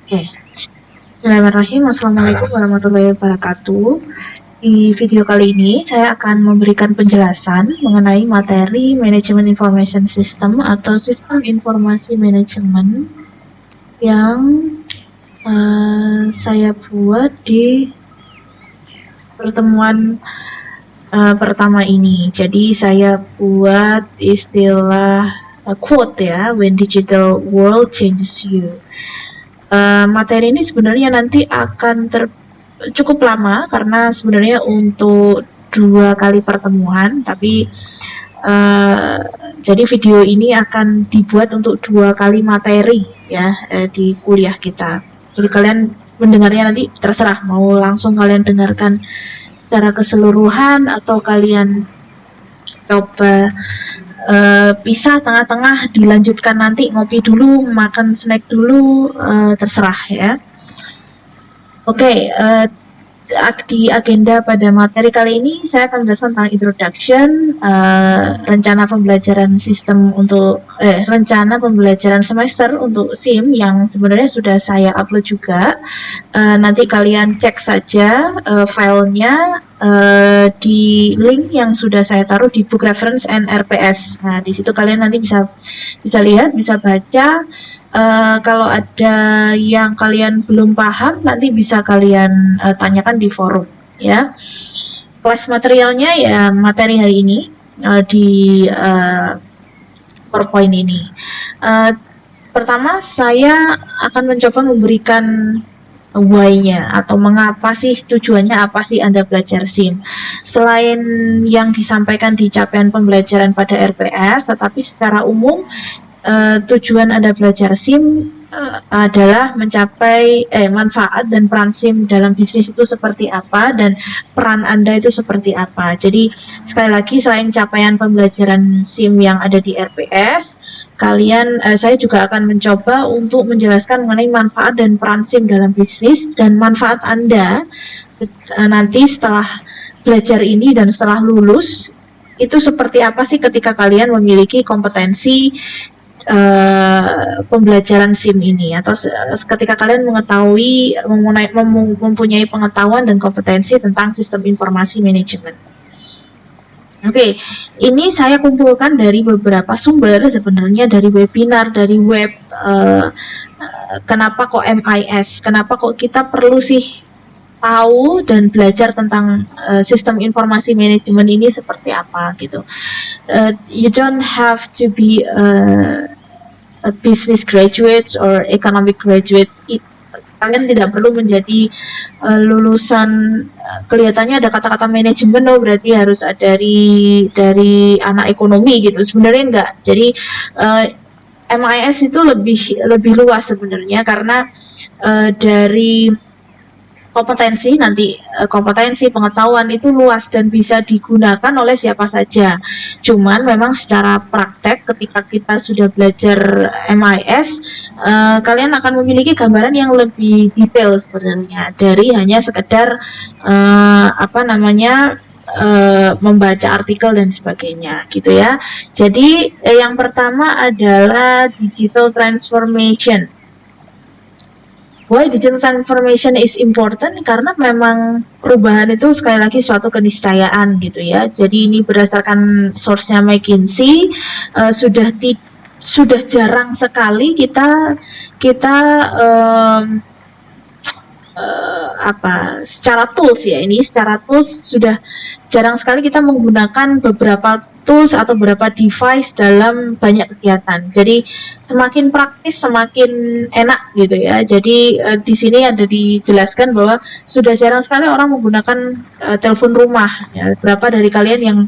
Oke, Bismillahirrahmanirrahim. Assalamualaikum warahmatullahi wabarakatuh. Di video kali ini saya akan memberikan penjelasan mengenai materi manajemen information system atau sistem informasi manajemen yang saya buat di pertemuan pertama ini. Jadi saya buat istilah quote ya, when digital world changes you. Materi ini sebenarnya nanti akan cukup lama karena sebenarnya untuk 2 kali pertemuan, tapi jadi video ini akan dibuat untuk 2 kali materi ya di kuliah kita. Jadi kalian mendengarnya nanti terserah mau langsung kalian dengarkan secara keseluruhan atau kalian coba pisah tengah-tengah dilanjutkan nanti ngopi dulu, makan snack dulu, terserah ya. Oke, di agenda pada materi kali ini saya akan menjelaskan tentang introduction, rencana pembelajaran sistem untuk rencana pembelajaran semester untuk SIM yang sebenarnya sudah saya upload juga. Nanti kalian cek saja filenya di link yang sudah saya taruh di book reference and RPS. Nah, di situ kalian nanti bisa lihat, bisa baca. Kalau ada yang kalian belum paham, nanti bisa kalian tanyakan di forum ya. Kelas materialnya ya materi hari ini di PowerPoint ini. Pertama saya akan mencoba memberikan why-nya atau mengapa sih, tujuannya apa sih Anda belajar SIM. Selain yang disampaikan di capaian pembelajaran pada RPS, tetapi secara umum tujuan Anda belajar SIM adalah mencapai manfaat dan peran SIM dalam bisnis itu seperti apa dan peran Anda itu seperti apa. Jadi sekali lagi selain capaian pembelajaran SIM yang ada di RPS, saya juga akan mencoba untuk menjelaskan mengenai manfaat dan peran SIM dalam bisnis dan manfaat Anda nanti setelah belajar ini dan setelah lulus itu seperti apa sih ketika kalian memiliki kompetensi pembelajaran SIM ini, atau ketika kalian mempunyai pengetahuan dan kompetensi tentang sistem informasi manajemen. Oke, ini saya kumpulkan dari beberapa sumber sebenarnya, dari webinar, dari web. Kenapa kok MIS? Kenapa kok kita perlu sih tahu dan belajar tentang sistem informasi manajemen ini seperti apa gitu. You don't have to be a business graduates or economic graduates. Kalian tidak perlu menjadi lulusan kelihatannya ada kata-kata manajemen, berarti harus dari anak ekonomi gitu. Sebenarnya enggak. Jadi MIS itu lebih luas sebenarnya karena dari kompetensi pengetahuan itu luas dan bisa digunakan oleh siapa saja. Cuman memang secara praktek ketika kita sudah belajar MIS, kalian akan memiliki gambaran yang lebih detail sebenarnya dari hanya sekedar membaca artikel dan sebagainya gitu ya. Jadi yang pertama adalah digital transformation. Why digital transformation is important? Karena memang perubahan itu sekali lagi suatu keniscayaan gitu ya. Jadi ini berdasarkan source-nya McKinsey, sudah jarang sekali kita secara tools ya, ini secara tools sudah jarang sekali kita menggunakan beberapa tools atau beberapa device dalam banyak kegiatan. Jadi semakin praktis semakin enak gitu ya. Jadi di sini ada dijelaskan bahwa sudah jarang sekali orang menggunakan telepon rumah ya. Berapa dari kalian yang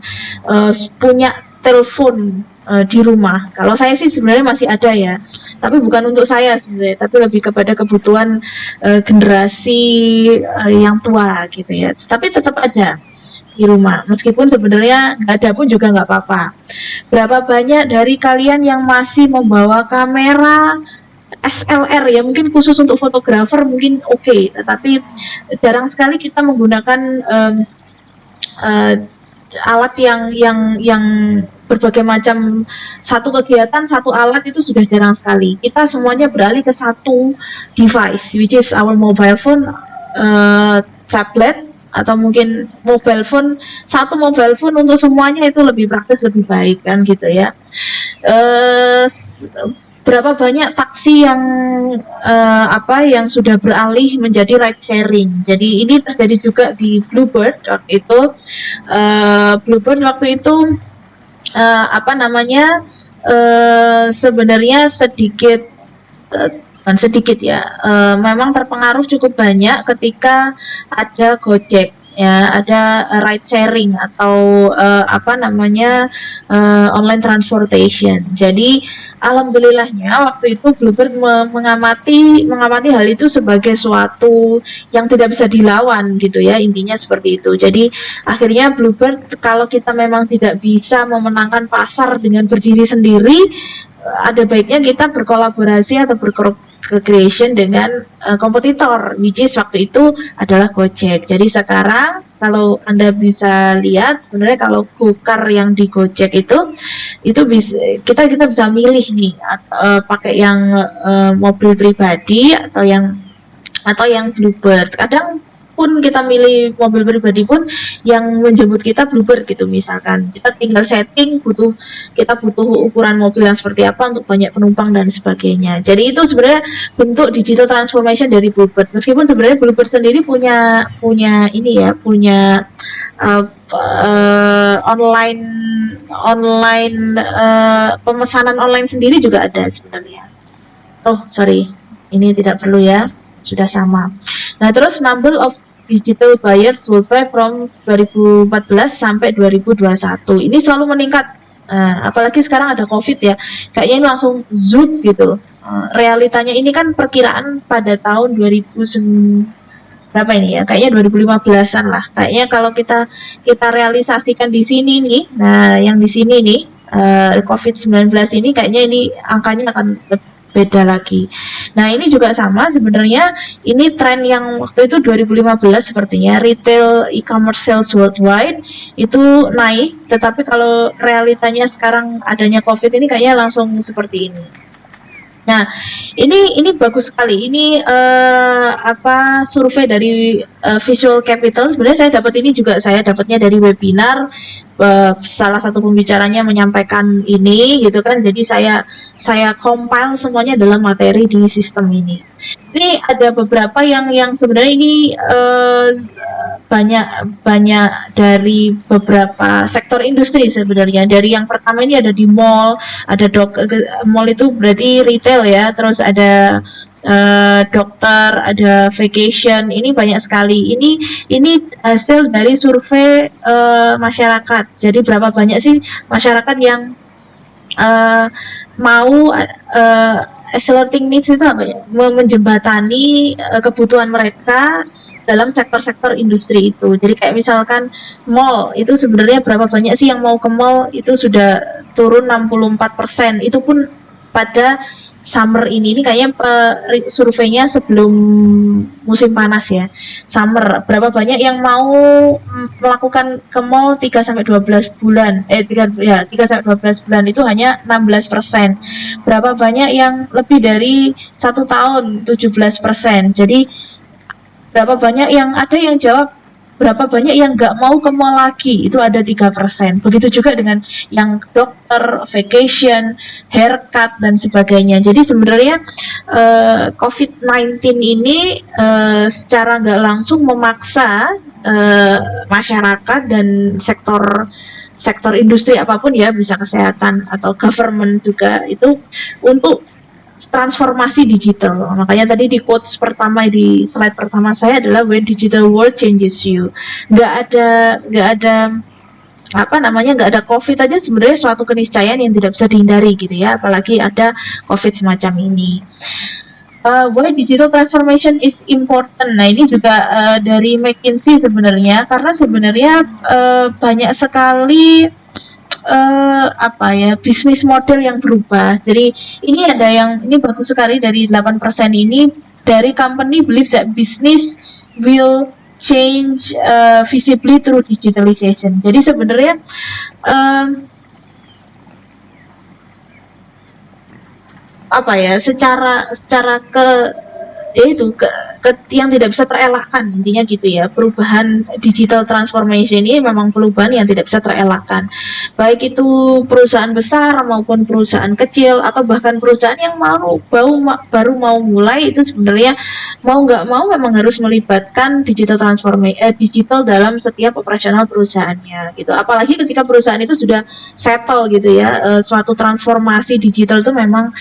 punya telepon di rumah? Kalau saya sih sebenarnya masih ada ya, tapi bukan untuk saya sebenarnya, tapi lebih kepada kebutuhan generasi yang tua gitu ya. Tapi tetap ada di rumah, meskipun sebenarnya nggak ada pun juga nggak apa-apa. Berapa banyak dari kalian yang masih membawa kamera SLR ya, mungkin khusus untuk fotografer mungkin oke, tetapi jarang sekali kita menggunakan alat yang berbagai macam, satu kegiatan satu alat itu sudah jarang sekali. Kita semuanya beralih ke satu device, which is our mobile phone, tablet, atau mungkin mobile phone. Satu mobile phone untuk semuanya itu lebih praktis, lebih baik kan gitu ya. Berapa banyak taksi yang sudah beralih menjadi ride sharing. Jadi ini terjadi juga di Bluebird waktu itu. Bluebird waktu itu sebenarnya sedikit, bukan sedikit ya, memang terpengaruh cukup banyak ketika ada Gojek ya, ada ride sharing atau online transportation. Jadi alhamdulillahnya waktu itu Bluebird mengamati hal itu sebagai suatu yang tidak bisa dilawan gitu ya, intinya seperti itu. Jadi akhirnya Bluebird, kalau kita memang tidak bisa memenangkan pasar dengan berdiri sendiri, ada baiknya kita berkolaborasi atau creation dengan kompetitor, which is waktu itu adalah Gojek. Jadi sekarang kalau Anda bisa lihat, sebenarnya kalau Gokar yang di Gojek itu bisa kita bisa milih nih, pakai yang mobil pribadi atau yang Bluebird. Kadang pun kita milih mobil pribadi pun yang menjemput kita Bluebird gitu, misalkan kita tinggal setting kita butuh ukuran mobil yang seperti apa untuk banyak penumpang dan sebagainya. Jadi itu sebenarnya bentuk digital transformation dari Bluebird. Meskipun sebenarnya Bluebird sendiri punya online pemesanan online sendiri juga ada sebenarnya. Oh sorry, ini tidak perlu ya, sudah sama. Nah terus number of digital buyers worldwide from 2014 sampai 2021 ini selalu meningkat. Apalagi sekarang ada COVID ya, kayaknya ini langsung zoom gitu. Realitanya ini kan perkiraan pada tahun 2000 berapa ini ya? Kayaknya 2015-an lah. Kayaknya kalau kita realisasikan di sini nih, nah yang di sini nih COVID-19 ini kayaknya ini angkanya akan beda lagi. Nah ini juga sama sebenarnya, ini tren yang waktu itu 2015 sepertinya retail e-commerce sales worldwide itu naik, tetapi kalau realitanya sekarang adanya COVID ini kayaknya langsung seperti ini. Nah, ini bagus sekali. Ini survei dari Visual Capital. Sebenarnya saya dapatnya dari webinar. Salah satu pembicaranya menyampaikan ini, gitu kan. Jadi saya compile semuanya dalam materi di sistem ini. Ini ada beberapa yang sebenarnya ini banyak dari beberapa sektor industri sebenarnya. Dari yang pertama ini ada di mall, mall itu berarti retail ya, terus ada dokter, ada vacation, ini banyak sekali. Ini hasil dari survei masyarakat. Jadi berapa banyak sih masyarakat yang mau accelerating needs itu apa ya? Menjembatani kebutuhan mereka dalam sektor-sektor industri itu. Jadi kayak misalkan mall itu sebenarnya berapa banyak sih yang mau ke mall, itu sudah turun 64%. Itu pun pada summer ini kayaknya surveinya sebelum musim panas ya. Summer, berapa banyak yang mau melakukan ke mall 3 sampai 12 bulan. 3 sampai 12 bulan itu hanya 16%. Berapa banyak yang lebih dari 1 tahun, 17%. Jadi berapa banyak yang ada yang jawab, berapa banyak yang nggak mau ke mall lagi, itu ada 3%. Begitu juga dengan yang dokter, vacation, haircut, dan sebagainya. Jadi sebenarnya COVID-19 ini secara nggak langsung memaksa masyarakat dan sektor industri apapun ya, bisa kesehatan atau government juga, itu untuk transformasi digital. Makanya tadi di quotes pertama di slide pertama saya adalah when digital world changes you. Nggak ada COVID aja sebenarnya suatu keniscayaan yang tidak bisa dihindari gitu ya, apalagi ada COVID semacam ini. Why digital transformation is important. Nah ini juga dari McKinsey sebenarnya, karena sebenarnya banyak sekali bisnis model yang berubah. Jadi ini bagus sekali, dari 8% ini dari company believe that business will change visibly through digitalization. Jadi sebenarnya apa ya, secara yang tidak bisa terelakkan, intinya gitu ya. Perubahan digital transformation ini memang perubahan yang tidak bisa terelakkan, baik itu perusahaan besar maupun perusahaan kecil atau bahkan perusahaan yang baru mau mulai, itu sebenarnya mau nggak mau memang harus melibatkan digital dalam setiap operasional perusahaannya gitu. Apalagi ketika perusahaan itu sudah settle gitu ya, suatu transformasi digital itu memang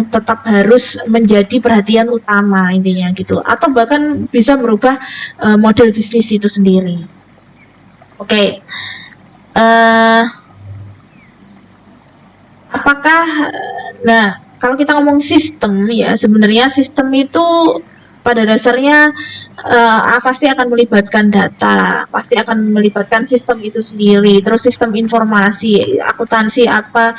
tetap harus menjadi perhatian utama intinya gitu, atau bahkan bisa merubah model bisnis itu sendiri. Oke. Apakah kalau kita ngomong sistem ya, sebenarnya sistem itu pada dasarnya pasti akan melibatkan data, pasti akan melibatkan sistem itu sendiri, terus sistem informasi, akuntansi apa,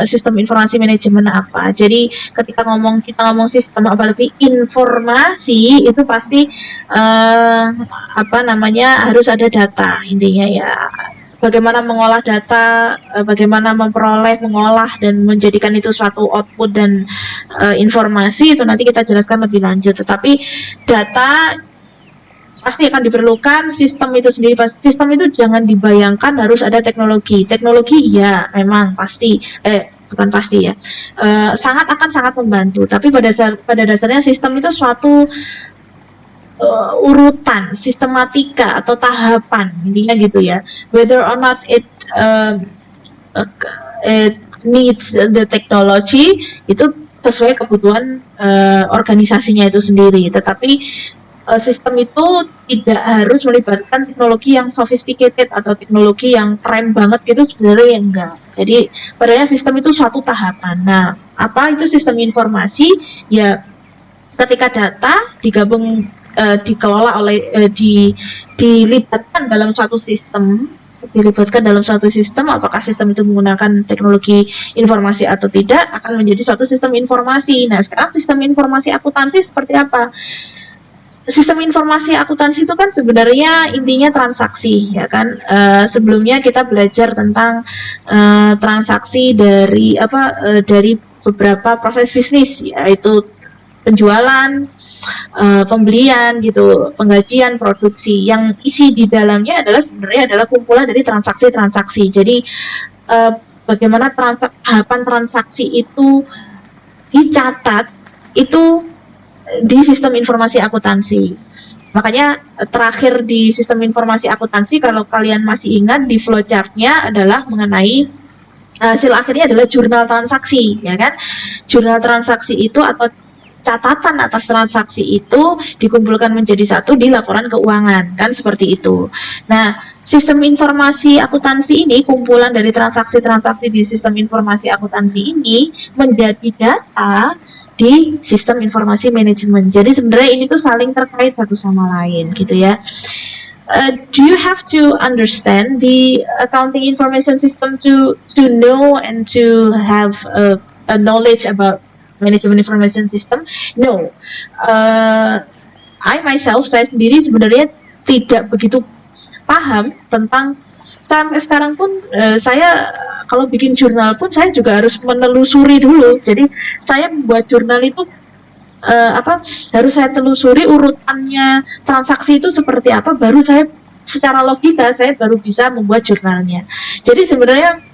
sistem informasi manajemen apa. Jadi ketika kita ngomong sistem apalagi informasi itu pasti harus ada data intinya ya. Bagaimana mengolah data, bagaimana mengolah dan menjadikan itu suatu output dan informasi, itu nanti kita jelaskan lebih lanjut. Tetapi data pasti akan diperlukan, sistem itu sendiri. Sistem itu jangan dibayangkan harus ada teknologi. Teknologi ya memang pasti, bukan pasti ya, sangat membantu. Tapi pada dasarnya sistem itu suatu urutan, sistematika atau tahapan intinya gitu ya. Whether or not it needs the technology, itu sesuai kebutuhan organisasinya itu sendiri. Tetapi sistem itu tidak harus melibatkan teknologi yang sophisticated atau teknologi yang keren banget gitu, sebenarnya enggak. Jadi padahal sistem itu suatu tahapan. Nah, apa itu sistem informasi? Ya, ketika data dikelola oleh dilibatkan dalam suatu sistem, apakah sistem itu menggunakan teknologi informasi atau tidak, akan menjadi suatu sistem informasi. Nah, sekarang sistem informasi akuntansi seperti apa? Sistem informasi akuntansi itu kan sebenarnya intinya transaksi, ya kan. Sebelumnya kita belajar tentang transaksi dari beberapa proses bisnis, yaitu penjualan, pembelian gitu, penggajian, produksi. Yang isi di dalamnya sebenarnya kumpulan dari transaksi-transaksi. Jadi bagaimana tahapan transaksi itu dicatat itu di sistem informasi akuntansi. Makanya terakhir di sistem informasi akuntansi, kalau kalian masih ingat, di flowchart-nya adalah mengenai hasil akhirnya adalah jurnal transaksi, ya kan? Jurnal transaksi itu atau catatan atas transaksi itu dikumpulkan menjadi satu di laporan keuangan, kan seperti itu. Nah, sistem informasi akuntansi ini, kumpulan dari transaksi-transaksi di sistem informasi akuntansi ini menjadi data di sistem informasi manajemen. Jadi sebenarnya ini tuh saling terkait satu sama lain gitu ya. Do you have to understand the accounting information system to know and to have a knowledge about management information system? No. Saya sendiri sebenarnya tidak begitu paham tentang, sampai sekarang pun saya kalau bikin jurnal pun saya juga harus menelusuri dulu. Jadi saya membuat jurnal itu harus saya telusuri urutannya transaksi itu seperti apa, baru saya secara logika saya baru bisa membuat jurnalnya. Jadi sebenarnya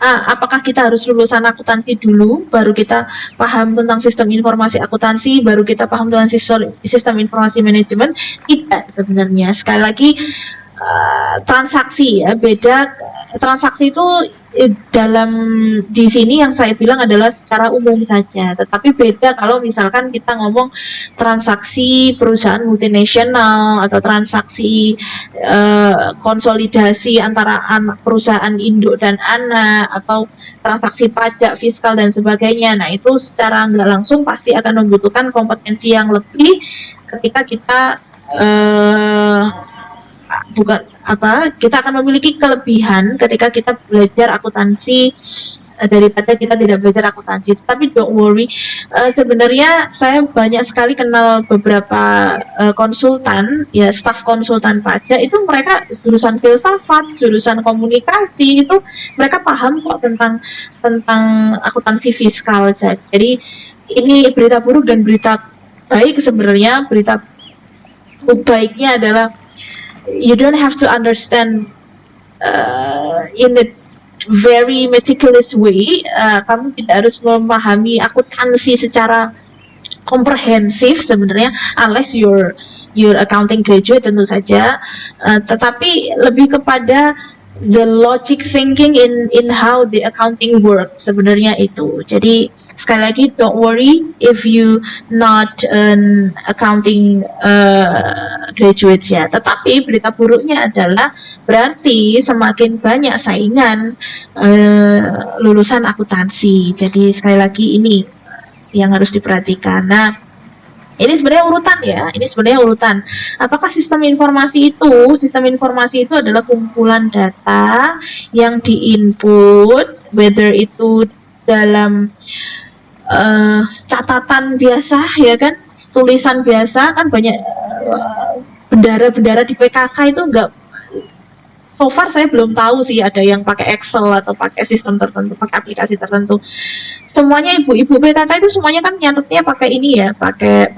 apakah kita harus lulusan akuntansi dulu baru kita paham tentang sistem informasi akuntansi, baru kita paham tentang sistem informasi manajemen? Tidak sebenarnya. Sekali lagi, transaksi ya beda. Transaksi itu dalam di sini yang saya bilang adalah secara umum saja, tetapi beda kalau misalkan kita ngomong transaksi perusahaan multinasional atau transaksi konsolidasi antara anak perusahaan induk dan anak, atau transaksi pajak, fiskal dan sebagainya. Nah, itu secara nggak langsung pasti akan membutuhkan kompetensi yang lebih ketika kita kita akan memiliki kelebihan ketika kita belajar akuntansi daripada kita tidak belajar akuntansi. Tapi don't worry, sebenarnya saya banyak sekali kenal beberapa konsultan, ya staf konsultan pajak itu mereka jurusan filsafat, jurusan komunikasi, itu mereka paham kok tentang akuntansi fiskal. Jadi ini berita buruk dan berita baik sebenarnya. Berita baiknya adalah you don't have to understand in a very meticulous way. Kamu tidak harus memahami akuntansi secara komprehensif sebenarnya, unless you're accounting graduate tentu saja. Tetapi lebih kepada the logic thinking in how the accounting work sebenarnya itu. Jadi sekali lagi, don't worry if you not an accounting graduate ya. Tetapi berita buruknya adalah berarti semakin banyak saingan lulusan akuntansi. Jadi sekali lagi ini yang harus diperhatikan. Nah, ini sebenarnya urutan ya, ini sebenarnya urutan. Apakah sistem informasi itu adalah kumpulan data yang diinput, whether itu dalam catatan biasa ya kan, tulisan biasa kan, banyak bendara-bendara di PKK itu enggak, so far saya belum tahu sih ada yang pakai Excel atau pakai sistem tertentu, pakai aplikasi tertentu. Semuanya ibu-ibu PKK itu semuanya kan nyatetnya pakai ini ya, pakai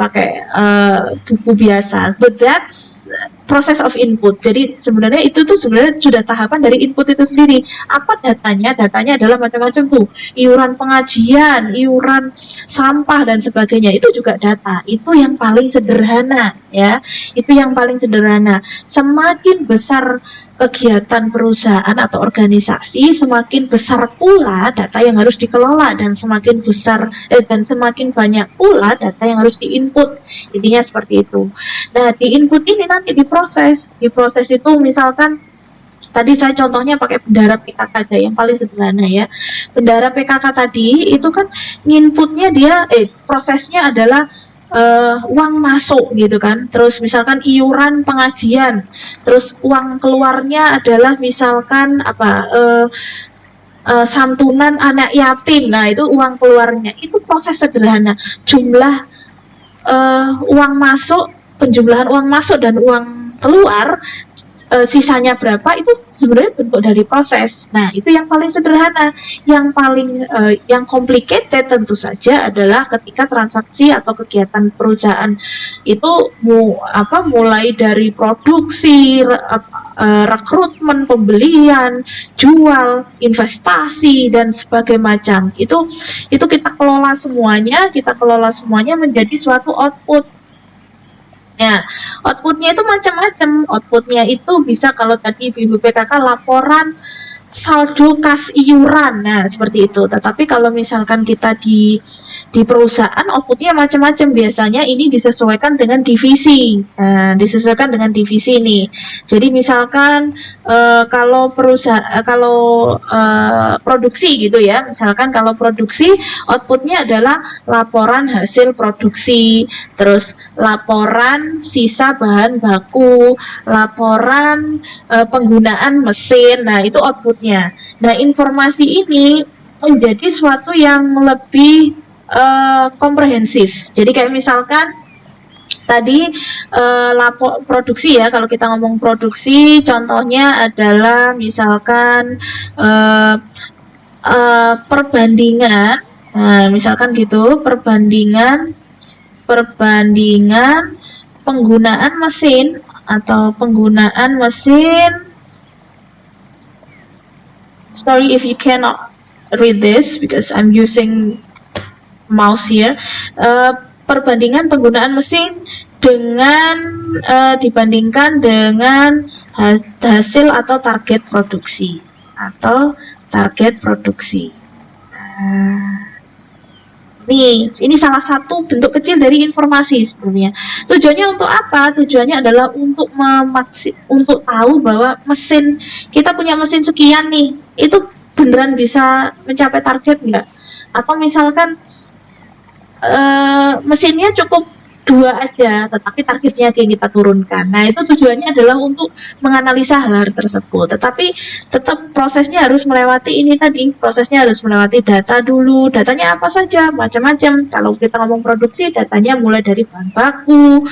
buku biasa. But that's process of input. Jadi sebenarnya itu tuh sebenarnya sudah tahapan dari input itu sendiri. Apa datanya? Datanya adalah macam-macam tuh. Iuran pengajian, iuran sampah dan sebagainya. Itu juga data. Itu yang paling sederhana ya. Itu yang paling sederhana. Semakin besar kegiatan perusahaan atau organisasi, semakin besar pula data yang harus dikelola, dan semakin besar dan semakin banyak pula data yang harus diinput. Intinya seperti itu. Nah, di input ini nanti diproses itu misalkan tadi saya contohnya pakai bendara PKK aja yang paling sederhana ya. Bendara PKK tadi itu kan inputnya dia prosesnya adalah uang masuk gitu kan, terus misalkan iuran pengajian, terus uang keluarnya adalah misalkan santunan anak yatim. Nah, itu uang keluarnya, itu proses sederhana. Jumlah uang masuk, penjumlahan uang masuk dan uang keluar, sisanya berapa, itu sebenarnya bentuk dari proses. Nah, itu yang paling sederhana. Yang paling yang complicated tentu saja adalah ketika transaksi atau kegiatan perusahaan itu mulai dari produksi, rekrutmen, pembelian, jual, investasi dan sebagainya macam. Itu kita kelola semuanya menjadi suatu output. Ya, outputnya itu macam-macam. Outputnya itu bisa, kalau tadi Ibu PKK laporan saldo kas iuran, nah seperti itu. Tetapi kalau misalkan kita di perusahaan, outputnya macam-macam. Biasanya ini disesuaikan dengan divisi. Nah, disesuaikan dengan divisi nih. Jadi misalkan kalau produksi gitu ya. Misalkan kalau produksi, outputnya adalah laporan hasil produksi, terus laporan sisa bahan baku, laporan penggunaan mesin. Nah, itu outputnya. Nah, informasi ini menjadi suatu yang lebih komprehensif. Jadi kayak misalkan tadi produksi ya, kalau kita ngomong produksi, contohnya adalah misalkan perbandingan, misalkan gitu, perbandingan penggunaan mesin atau penggunaan mesin. Sorry if you cannot read this because I'm using mouse here. Perbandingan penggunaan mesin dibandingkan dengan hasil atau target produksi Ini salah satu bentuk kecil dari informasi sebenarnya. Tujuannya untuk apa? Tujuannya adalah untuk tahu bahwa kita punya mesin sekian nih, itu beneran bisa mencapai target nggak? Atau misalkan mesinnya cukup 2 aja, tetapi targetnya yang kita turunkan. Nah, itu tujuannya adalah untuk menganalisa hal tersebut. Tetapi tetap prosesnya harus melewati ini tadi, prosesnya harus melewati data dulu. Datanya apa saja? Macam-macam. Kalau kita ngomong produksi, datanya mulai dari bahan baku,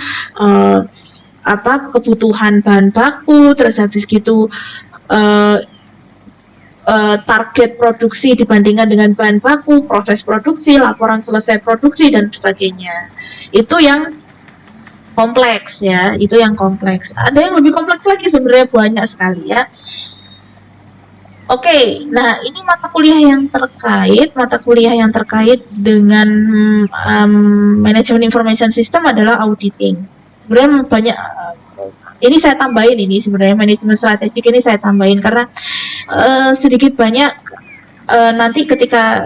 kebutuhan bahan baku, terus habis gitu target produksi dibandingkan dengan bahan baku, proses produksi, laporan selesai produksi, dan sebagainya. Itu yang kompleks ya, itu yang kompleks. Ada yang lebih kompleks lagi sebenarnya, banyak sekali ya. Oke, nah ini mata kuliah yang terkait dengan manajemen information system adalah auditing. Sebenarnya banyak, ini saya tambahin, ini sebenarnya manajemen strategik ini saya tambahin karena sedikit banyak nanti ketika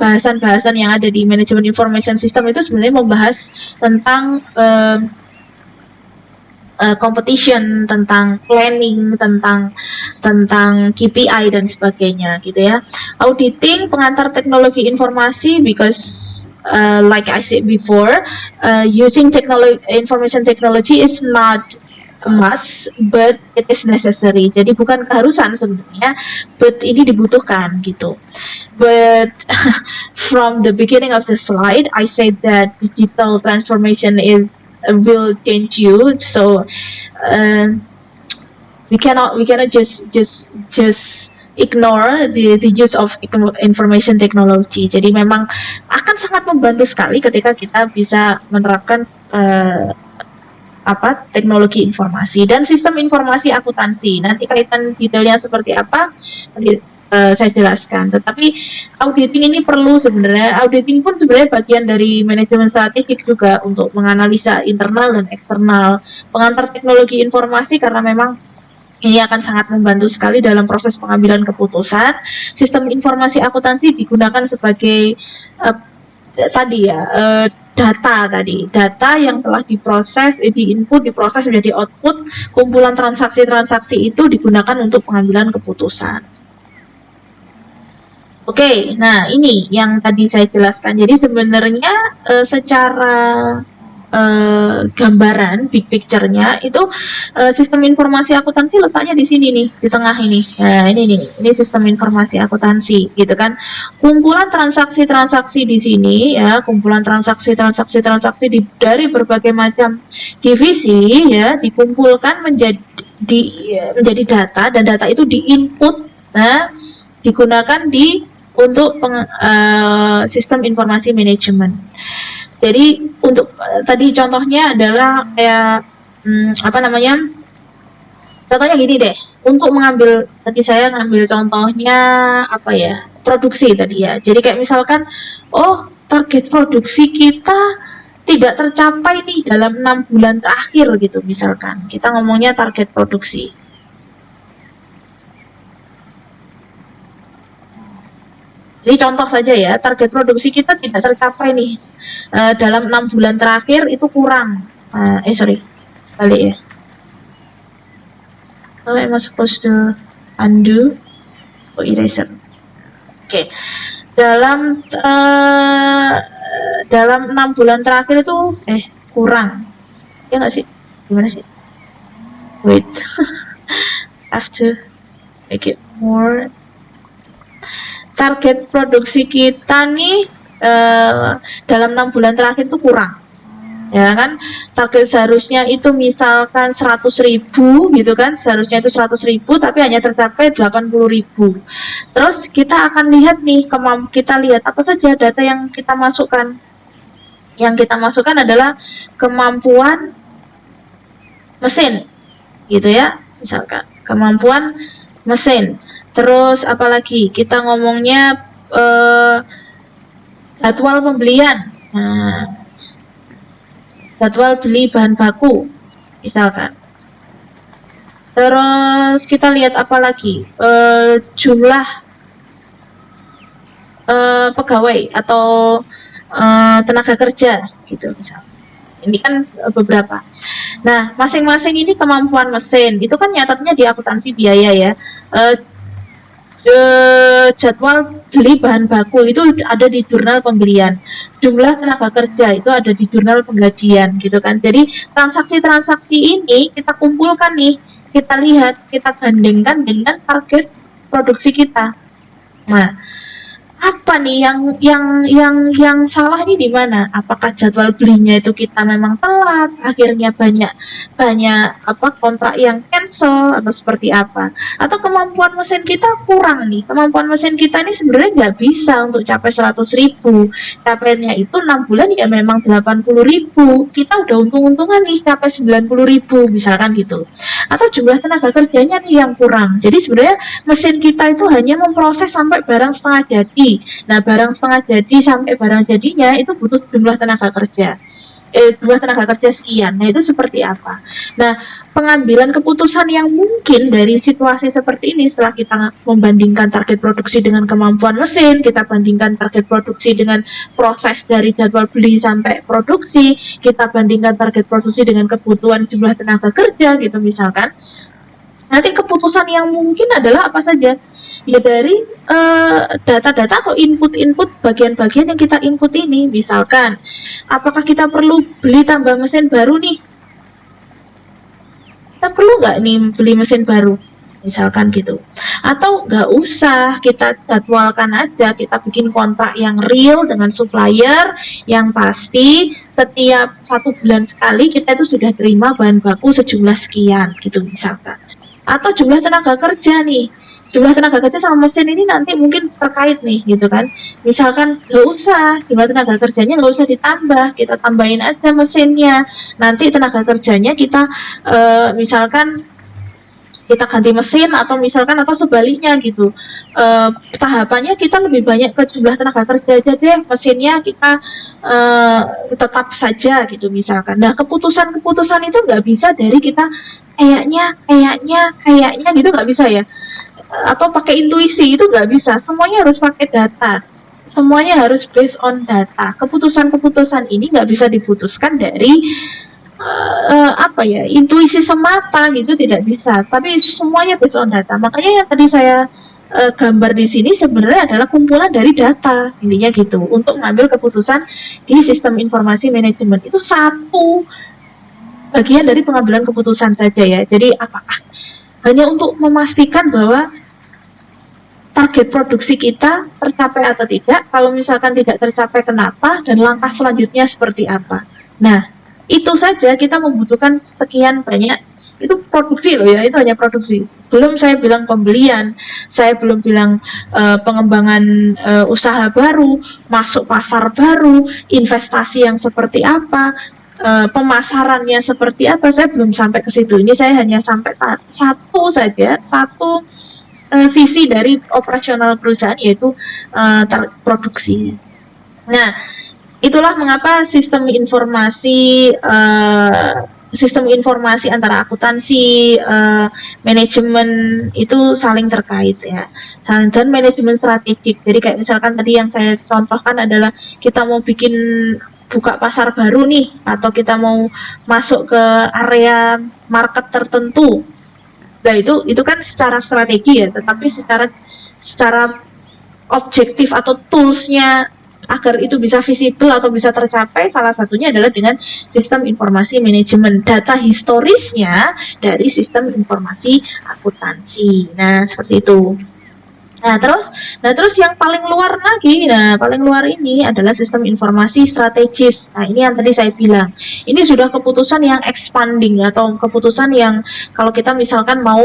bahasan-bahasan yang ada di manajemen information system itu sebenarnya membahas tentang competition, tentang planning, tentang KPI dan sebagainya gitu ya. Auditing pengantar teknologi informasi, because like I said before, using information technology is not a must, but it is necessary. Jadi bukan keharusan sebenarnya, but ini dibutuhkan gitu. But from the beginning of the slide, I said that digital transformation will change you. So we cannot just ignore the use of information technology. Jadi memang akan sangat membantu sekali ketika kita bisa menerapkan teknologi informasi dan sistem informasi akuntansi. Nanti kaitan detailnya seperti apa nanti saya jelaskan. Tetapi auditing ini perlu sebenarnya. Auditing pun sebenarnya bagian dari manajemen strategik juga untuk menganalisa internal dan eksternal pengantar teknologi informasi, karena memang ini akan sangat membantu sekali dalam proses pengambilan keputusan. Sistem informasi akuntansi digunakan sebagai data yang telah diproses, diinput, diproses menjadi output. Kumpulan transaksi-transaksi itu digunakan untuk pengambilan keputusan. Oke, nah ini yang tadi saya jelaskan. Jadi sebenarnya secara gambaran, big picture-nya itu sistem informasi akuntansi letaknya di sini nih, di tengah ini. Nah, ini sistem informasi akuntansi gitu kan. Kumpulan transaksi-transaksi di sini ya, kumpulan transaksi dari berbagai macam divisi ya, dikumpulkan menjadi data, dan data itu diinput, nah digunakan untuk sistem informasi manajemen. Jadi untuk tadi contohnya adalah kayak contohnya gini deh, untuk mengambil, tadi saya ngambil contohnya produksi tadi ya. Jadi kayak misalkan, target produksi kita tidak tercapai nih dalam 6 bulan terakhir gitu, misalkan kita ngomongnya target produksi. Ini contoh saja ya, target produksi kita tidak tercapai nih dalam 6 bulan terakhir, itu kurang. Balik ya. Am I supposed to undo or eraser? Oke. Dalam 6 bulan terakhir itu kurang. Ya nggak sih? Gimana sih? Wait. Have to make it more. Target produksi kita nih dalam 6 bulan terakhir itu kurang, ya kan. Target seharusnya itu misalkan 100.000 gitu kan, seharusnya itu 100.000 tapi hanya tercapai 80.000. Terus kita akan lihat nih, kita lihat apa saja data yang kita masukkan. Yang kita masukkan adalah kemampuan mesin gitu ya, misalkan kemampuan mesin. Terus apalagi kita ngomongnya jadwal pembelian, jadwal beli bahan baku misalkan. Terus kita lihat apalagi jumlah pegawai atau tenaga kerja gitu misalkan. Ini kan beberapa. Nah, masing-masing ini kemampuan mesin itu kan nyatatnya di akuntansi biaya ya. jadwal beli bahan baku itu ada di jurnal pembelian, jumlah tenaga kerja itu ada di jurnal penggajian gitu kan. Jadi transaksi-transaksi ini kita kumpulkan nih, kita lihat, kita bandingkan dengan target produksi kita. Nah, apa nih yang salah nih di mana? Apakah jadwal belinya itu kita memang telat, akhirnya banyak banyak kontrak yang cancel atau seperti apa? Atau kemampuan mesin kita kurang nih? Kemampuan mesin kita ini sebenarnya nggak bisa untuk capai 100.000. Capainya itu 6 bulan ya memang 80.000. Kita udah untung-untungan nih capai 90.000 misalkan gitu. Atau jumlah tenaga kerjanya nih yang kurang. Jadi sebenarnya mesin kita itu hanya memproses sampai barang setengah jadi. Nah, barang setengah jadi sampai barang jadinya itu butuh jumlah tenaga kerja. Jumlah tenaga kerja sekian. Nah, itu seperti apa? Nah, pengambilan keputusan yang mungkin dari situasi seperti ini setelah kita membandingkan target produksi dengan kemampuan mesin, kita bandingkan target produksi dengan proses dari jadwal beli sampai produksi, kita bandingkan target produksi dengan kebutuhan jumlah tenaga kerja gitu misalkan. Nanti keputusan yang mungkin adalah apa saja? Ya dari data-data atau input-input bagian-bagian yang kita input ini. Misalkan, apakah kita perlu beli tambah mesin baru nih? Kita perlu nggak nih beli mesin baru? Misalkan gitu. Atau nggak usah, kita jadwalkan aja, kita bikin kontrak yang real dengan supplier, yang pasti setiap 1 bulan sekali kita itu sudah terima bahan baku sejumlah sekian gitu misalkan. Atau jumlah tenaga kerja nih, jumlah tenaga kerja sama mesin ini nanti mungkin terkait nih gitu kan. Misalkan nggak usah, jumlah tenaga kerjanya nggak usah ditambah, kita tambahin aja mesinnya. Nanti tenaga kerjanya kita misalkan kita ganti mesin atau misalkan atau sebaliknya gitu. Tahapannya kita lebih banyak ke jumlah tenaga kerja aja deh, mesinnya kita tetap saja gitu misalkan. Nah, keputusan-keputusan itu nggak bisa dari kita kayaknya gitu, nggak bisa ya. Atau pakai intuisi, itu nggak bisa. Semuanya harus pakai data. Semuanya harus based on data. Keputusan-keputusan ini nggak bisa diputuskan dari intuisi semata gitu, tidak bisa. Tapi semuanya based on data. Makanya yang tadi saya gambar di sini sebenarnya adalah kumpulan dari data, intinya gitu. Untuk mengambil keputusan di sistem informasi manajemen itu satu bagian dari pengambilan keputusan saja ya. Jadi apakah hanya untuk memastikan bahwa target produksi kita tercapai atau tidak? Kalau misalkan tidak tercapai, kenapa? Dan langkah selanjutnya seperti apa? Nah, itu saja kita membutuhkan sekian banyak. Itu produksi loh ya, itu hanya produksi. Belum saya bilang pembelian, saya belum bilang pengembangan usaha baru, masuk pasar baru, investasi yang seperti apa, pemasarannya seperti apa, saya belum sampai ke situ. Ini saya hanya sampai satu saja, satu sisi dari operasional perusahaan, yaitu produksi. Nah, itulah mengapa sistem informasi antara akuntansi, manajemen itu saling terkait ya, dan manajemen strategik. Jadi kayak misalkan tadi yang saya contohkan adalah kita mau buka pasar baru nih, atau kita mau masuk ke area market tertentu. Nah, itu kan secara strategi ya, tetapi secara objektif atau toolsnya agar itu bisa visible atau bisa tercapai, salah satunya adalah dengan sistem informasi manajemen, data historisnya dari sistem informasi akuntansi. Nah, seperti itu. Nah terus yang paling luar lagi, paling luar ini adalah sistem informasi strategis. Nah, ini yang tadi saya bilang, ini sudah keputusan yang expanding atau keputusan yang kalau kita misalkan mau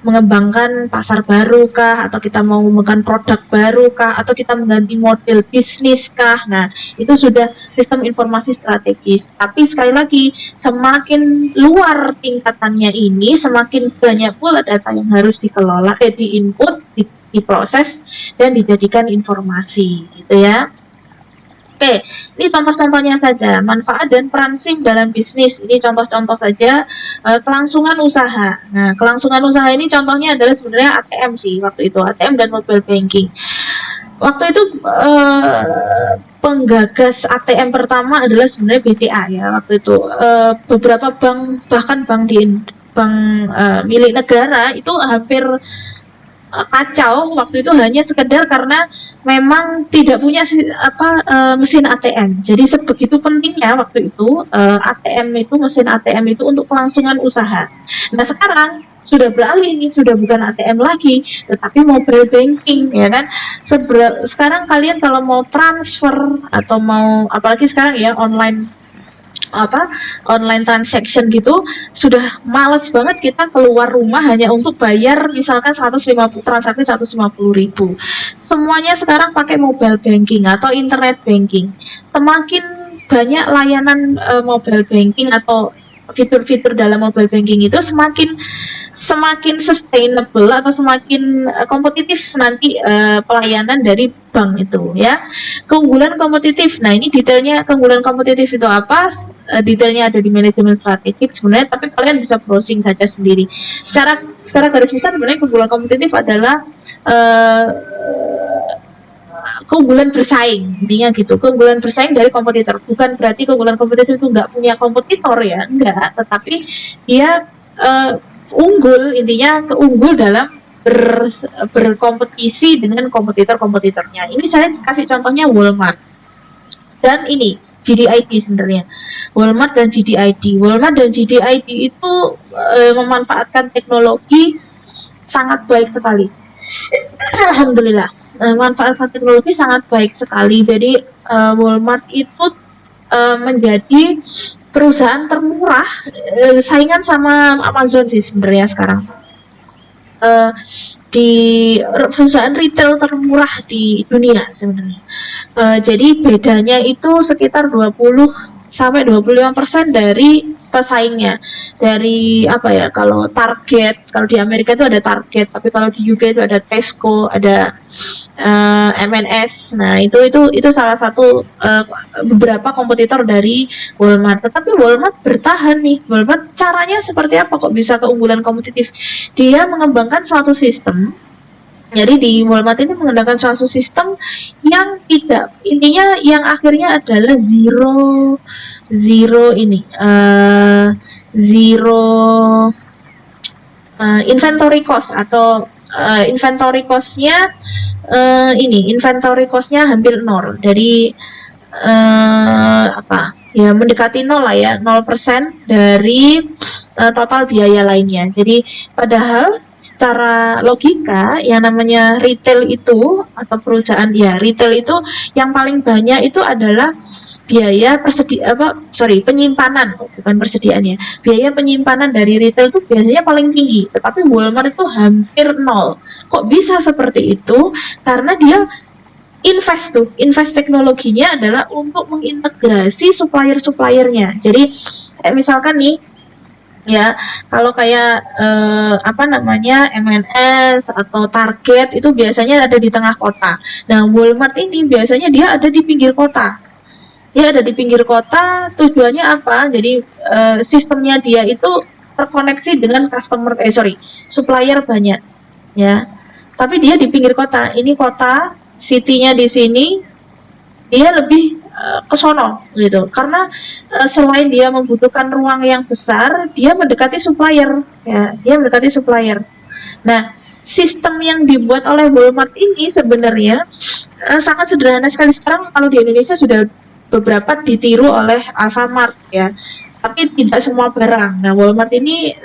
mengembangkan pasar baru kah, atau kita mau mengembangkan produk baru kah, atau kita mengganti model bisnis kah. Nah, itu sudah sistem informasi strategis. Tapi sekali lagi, semakin luar tingkatannya ini, semakin banyak pula data yang harus dikelola, diinput, diproses dan dijadikan informasi gitu ya. Oke, ini contoh-contohnya saja, manfaat dan peran SIM dalam bisnis. Ini contoh-contoh saja. Kelangsungan usaha. Nah, kelangsungan usaha ini contohnya adalah sebenarnya ATM sih waktu itu, ATM dan mobile banking. Waktu itu penggagas ATM pertama adalah sebenarnya BCA ya waktu itu. Beberapa bank, bahkan bank milik negara itu hampir kacau waktu itu hanya sekedar karena memang tidak punya mesin ATM. Jadi sebegitu pentingnya waktu itu ATM itu, mesin ATM itu untuk kelangsungan usaha. Nah sekarang sudah beralih nih, sudah bukan ATM lagi, tetapi mobile banking, ya kan. Sekarang kalian kalau mau transfer atau mau, apalagi sekarang ya online transaction gitu, sudah males banget kita keluar rumah hanya untuk bayar misalkan 150 transaksi 150.000. Semuanya sekarang pakai mobile banking atau internet banking. Semakin banyak layanan mobile banking atau fitur-fitur dalam mobile banking itu semakin sustainable atau semakin kompetitif nanti pelayanan dari bank itu, ya. Keunggulan kompetitif. Nah, ini detailnya keunggulan kompetitif itu apa? Detailnya ada di manajemen strategik sebenarnya, tapi kalian bisa browsing saja sendiri. Secara garis besar sebenarnya keunggulan kompetitif adalah keunggulan bersaing, intinya gitu. Keunggulan bersaing dari kompetitor. Bukan berarti keunggulan kompetitif itu nggak punya kompetitor, ya, enggak. Tetapi dia unggul, intinya keunggul dalam berkompetisi dengan kompetitornya. Ini saya kasih contohnya Walmart dan ini GDID sebenarnya. Walmart dan GDID itu memanfaatkan teknologi sangat baik sekali. Alhamdulillah, manfaatkan teknologi sangat baik sekali. Jadi Walmart itu menjadi perusahaan termurah, saingan sama Amazon sih sebenarnya sekarang. Di perusahaan retail termurah di dunia sebenarnya. Jadi bedanya itu sekitar 20-25% dari pesaingnya. Dari apa ya, kalau di Amerika itu ada Target, tapi kalau di UK itu ada Tesco, ada M&S. Nah, itu salah satu beberapa kompetitor dari Walmart. Tetapi Walmart bertahan nih. Walmart caranya seperti apa kok bisa keunggulan kompetitif? Dia mengembangkan suatu sistem. Jadi di Walmart ini menggunakan suatu sistem yang tidak, intinya yang akhirnya adalah zero inventory cost, atau inventory cost-nya inventory cost-nya hampir nol. Jadi mendekati nol lah ya, 0% dari total biaya lainnya. Jadi padahal secara logika yang namanya retail itu atau perusahaan retail itu yang paling banyak itu adalah biaya penyimpanan, bukan persediaannya. Biaya penyimpanan dari retail itu biasanya paling tinggi, tetapi Walmart itu hampir nol. Kok bisa seperti itu? Karena dia invest teknologinya adalah untuk mengintegrasi supplier-suppliernya. Jadi misalkan nih, ya, kalau kayak M&S atau Target itu biasanya ada di tengah kota. Nah, Walmart ini biasanya dia ada di pinggir kota. Dia ada di pinggir kota, tujuannya apa? Jadi sistemnya dia itu terkoneksi dengan supplier banyak, ya. Tapi dia di pinggir kota. Ini kota, city-nya di sini, dia lebih ke sono gitu. Karena selain dia membutuhkan ruang yang besar, dia mendekati supplier, ya. Dia mendekati supplier. Nah, sistem yang dibuat oleh Walmart ini sebenarnya sangat sederhana sekali. Sekarang kalau di Indonesia sudah beberapa ditiru oleh Alfamart, ya, tapi tidak semua barang. Nah, Walmart ini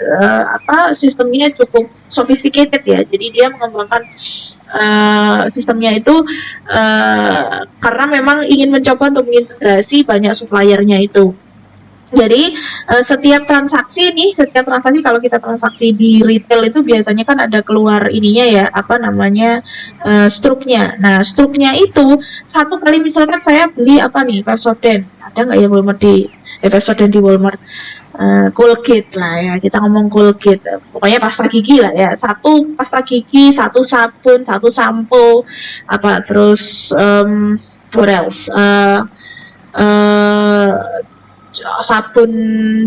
sistemnya cukup sophisticated, ya. Jadi dia mengembangkan sistemnya itu karena memang ingin mencoba untuk mengintegrasi banyak suppliernya itu. Jadi setiap transaksi kalau kita transaksi di retail itu biasanya kan ada keluar ininya, ya, struknya. Nah, struknya itu satu kali misalkan saya beli Pepsodent, ada nggak ya Walmart Pepsodent di Walmart, Colgate lah, ya, kita ngomong Colgate, pokoknya pasta gigi lah, ya, satu pasta gigi, satu sabun, satu sampo, terus what else, sabun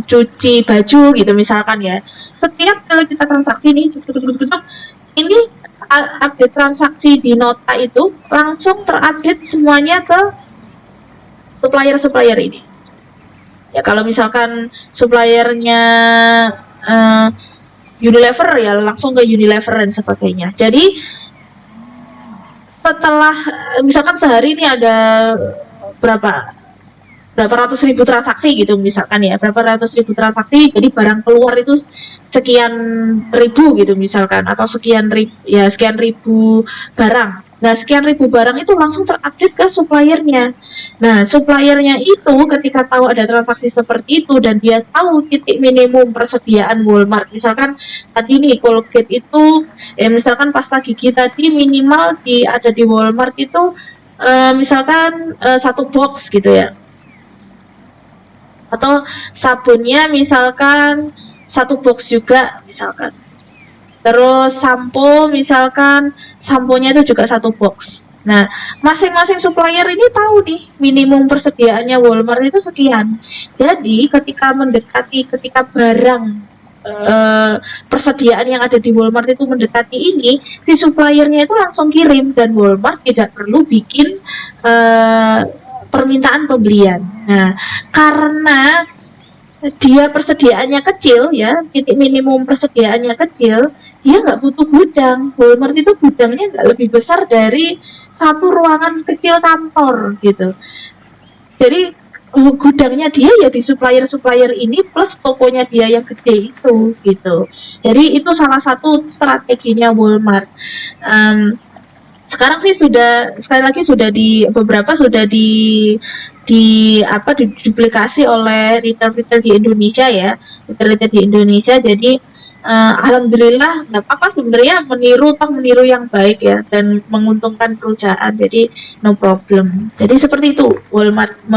cuci baju gitu misalkan, ya. Setiap kali kita transaksi ini update transaksi di nota itu langsung terupdate semuanya ke supplier ini. Ya, kalau misalkan suppliernya Unilever ya langsung ke Unilever dan sebagainya. Jadi setelah misalkan sehari ini ada berapa berapa ratus ribu transaksi gitu misalkan ya, berapa ratus ribu transaksi, jadi barang keluar itu sekian ribu gitu misalkan, atau sekian ribu barang. Nah, sekian ribu barang itu langsung terupdate ke suppliernya. Nah, suppliernya itu ketika tahu ada transaksi seperti itu dan dia tahu titik minimum persediaan Walmart, misalkan tadi nih Colgate itu, misalkan pasta gigi tadi minimal ada di Walmart itu misalkan satu box gitu ya, atau sabunnya misalkan satu box juga misalkan. Terus sampo misalkan samponya itu juga satu box. Nah, masing-masing supplier ini tahu nih minimum persediaannya Walmart itu sekian. Jadi ketika barang persediaan yang ada di Walmart itu mendekati ini, si suppliernya itu langsung kirim dan Walmart tidak perlu bikin permintaan pembelian. Nah, karena dia persediaannya kecil ya, titik minimum persediaannya kecil, dia nggak butuh gudang. Walmart itu gudangnya nggak lebih besar dari satu ruangan kecil kantor gitu. Jadi gudangnya dia ya di supplier ini plus tokonya dia yang gede itu gitu. Jadi itu salah satu strateginya Walmart. Sekarang sih sekali lagi sudah diduplikasi oleh retail di Indonesia ya, retail di Indonesia. Jadi alhamdulillah nggak apa-apa sebenarnya, meniru yang baik ya dan menguntungkan perusahaan, jadi no problem. Jadi seperti itu Walmart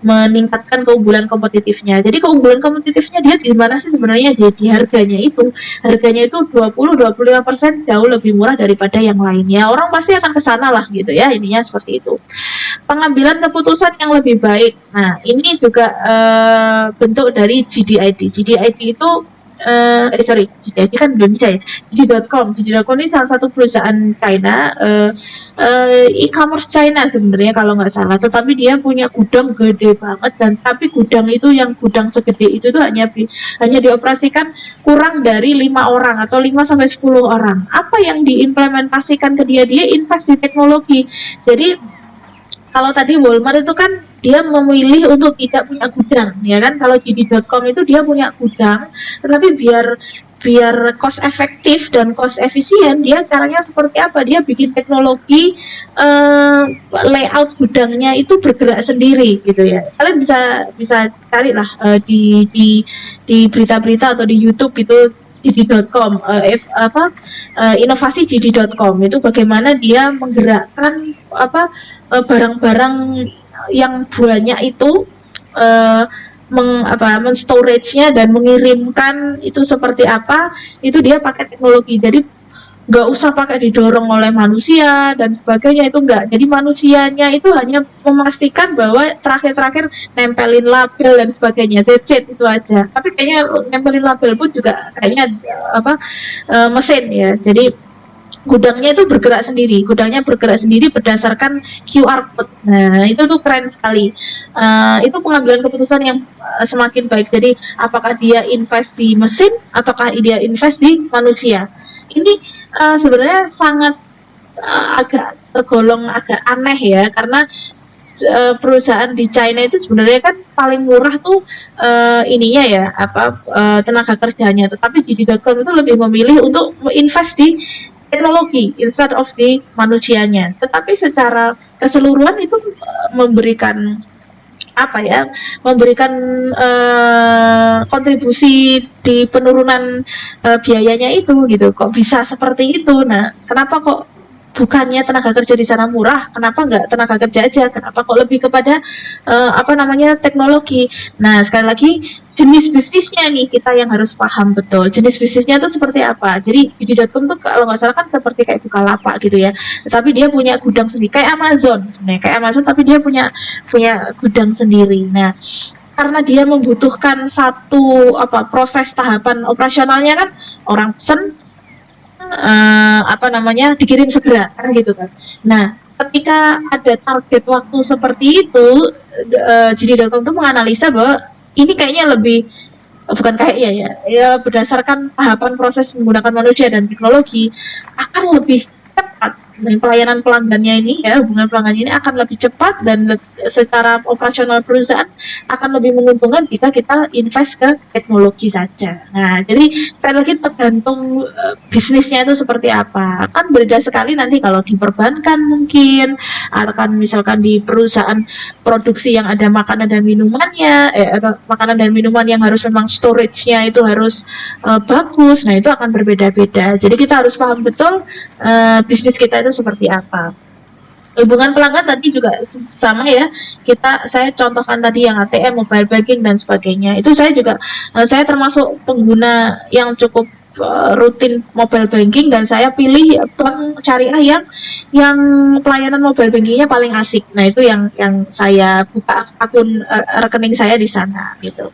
meningkatkan keunggulan kompetitifnya. Jadi keunggulan kompetitifnya dia di mana sih sebenarnya? Di harganya itu 20-25% jauh lebih murah daripada yang lainnya. Orang pasti akan ke sana lah gitu ya, ininya seperti itu. Pengambilan keputusan yang lebih baik. Nah, ini juga bentuk dari GDID. GDID itu GDID kan Indonesia ya. JD.com ini salah satu perusahaan China, e-commerce China sebenarnya kalau nggak salah. Tetapi dia punya gudang gede banget, dan tapi gudang segede itu tuh hanya dioperasikan kurang dari 5 orang atau 5 sampai 10 orang. Apa yang diimplementasikan ke dia invest di teknologi. Jadi kalau tadi Walmart itu kan dia memilih untuk tidak punya gudang, ya kan? Kalau JD.com itu dia punya gudang, tetapi biar cost efektif dan cost efisien, dia caranya seperti apa? Dia bikin teknologi layout gudangnya itu bergerak sendiri, gitu ya. Kalian bisa cari lah di berita-berita atau di YouTube gitu. JD.com, inovasi JD.com itu bagaimana dia menggerakkan barang-barang yang banyak itu, men-storage-nya dan mengirimkan itu seperti apa, itu dia pakai teknologi. Jadi nggak usah pakai didorong oleh manusia dan sebagainya, itu nggak. Jadi manusianya itu hanya memastikan bahwa terakhir nempelin label dan sebagainya, that's it, itu aja. Tapi kayaknya nempelin label pun juga kayaknya mesin ya. Jadi gudangnya bergerak sendiri berdasarkan QR code. Nah, itu tuh keren sekali. Itu pengambilan keputusan yang semakin baik. Jadi apakah dia invest di mesin ataukah dia invest di manusia. Ini sebenarnya sangat agak tergolong agak aneh ya, karena perusahaan di China itu sebenarnya kan paling murah tuh ininya ya, tenaga kerjanya, tetapi JD.com itu lebih memilih untuk invest di teknologi instead of di manusianya. Tetapi secara keseluruhan itu memberikan kontribusi di penurunan biayanya itu gitu. Kok bisa seperti itu? Nah, kenapa kok bukannya tenaga kerja di sana murah? Kenapa nggak tenaga kerja aja? Kenapa kok lebih kepada teknologi? Nah, sekali lagi jenis bisnisnya nih kita yang harus paham betul. Jenis bisnisnya itu seperti apa? Jadi JD.com tuh kalau nggak salah kan seperti kayak Bukalapak gitu ya. Tapi dia punya gudang sendiri kayak Amazon sebenarnya, tapi dia punya gudang sendiri. Nah, karena dia membutuhkan satu proses tahapan operasionalnya kan, orang pesen dikirim segera kan gitu kan. Nah, ketika ada target waktu seperti itu, JD.com tuh menganalisa bahwa ini kayaknya lebih bukan kayaknya ya berdasarkan tahapan proses menggunakan manusia dan teknologi akan lebih cepat. Dan pelayanan pelanggannya ini ya, hubungan pelanggan ini akan lebih cepat dan secara operasional perusahaan akan lebih menguntungkan jika kita invest ke teknologi saja. Nah, jadi sekali lagi tergantung bisnisnya itu seperti apa. Kan beda sekali nanti kalau di perbankan mungkin, atau kan misalkan di perusahaan produksi yang ada makanan dan minumannya, makanan dan minuman yang harus memang storage-nya itu harus bagus. Nah, itu akan berbeda-beda. Jadi kita harus paham betul bisnis kita itu seperti apa. Hubungan pelanggan tadi juga sama ya. Saya contohkan tadi yang ATM, mobile banking dan sebagainya. Itu saya juga saya termasuk pengguna yang cukup rutin mobile banking dan saya pilih bank syariah yang pelayanan mobile bankingnya paling asik. Nah, itu yang saya buka akun rekening saya di sana gitu.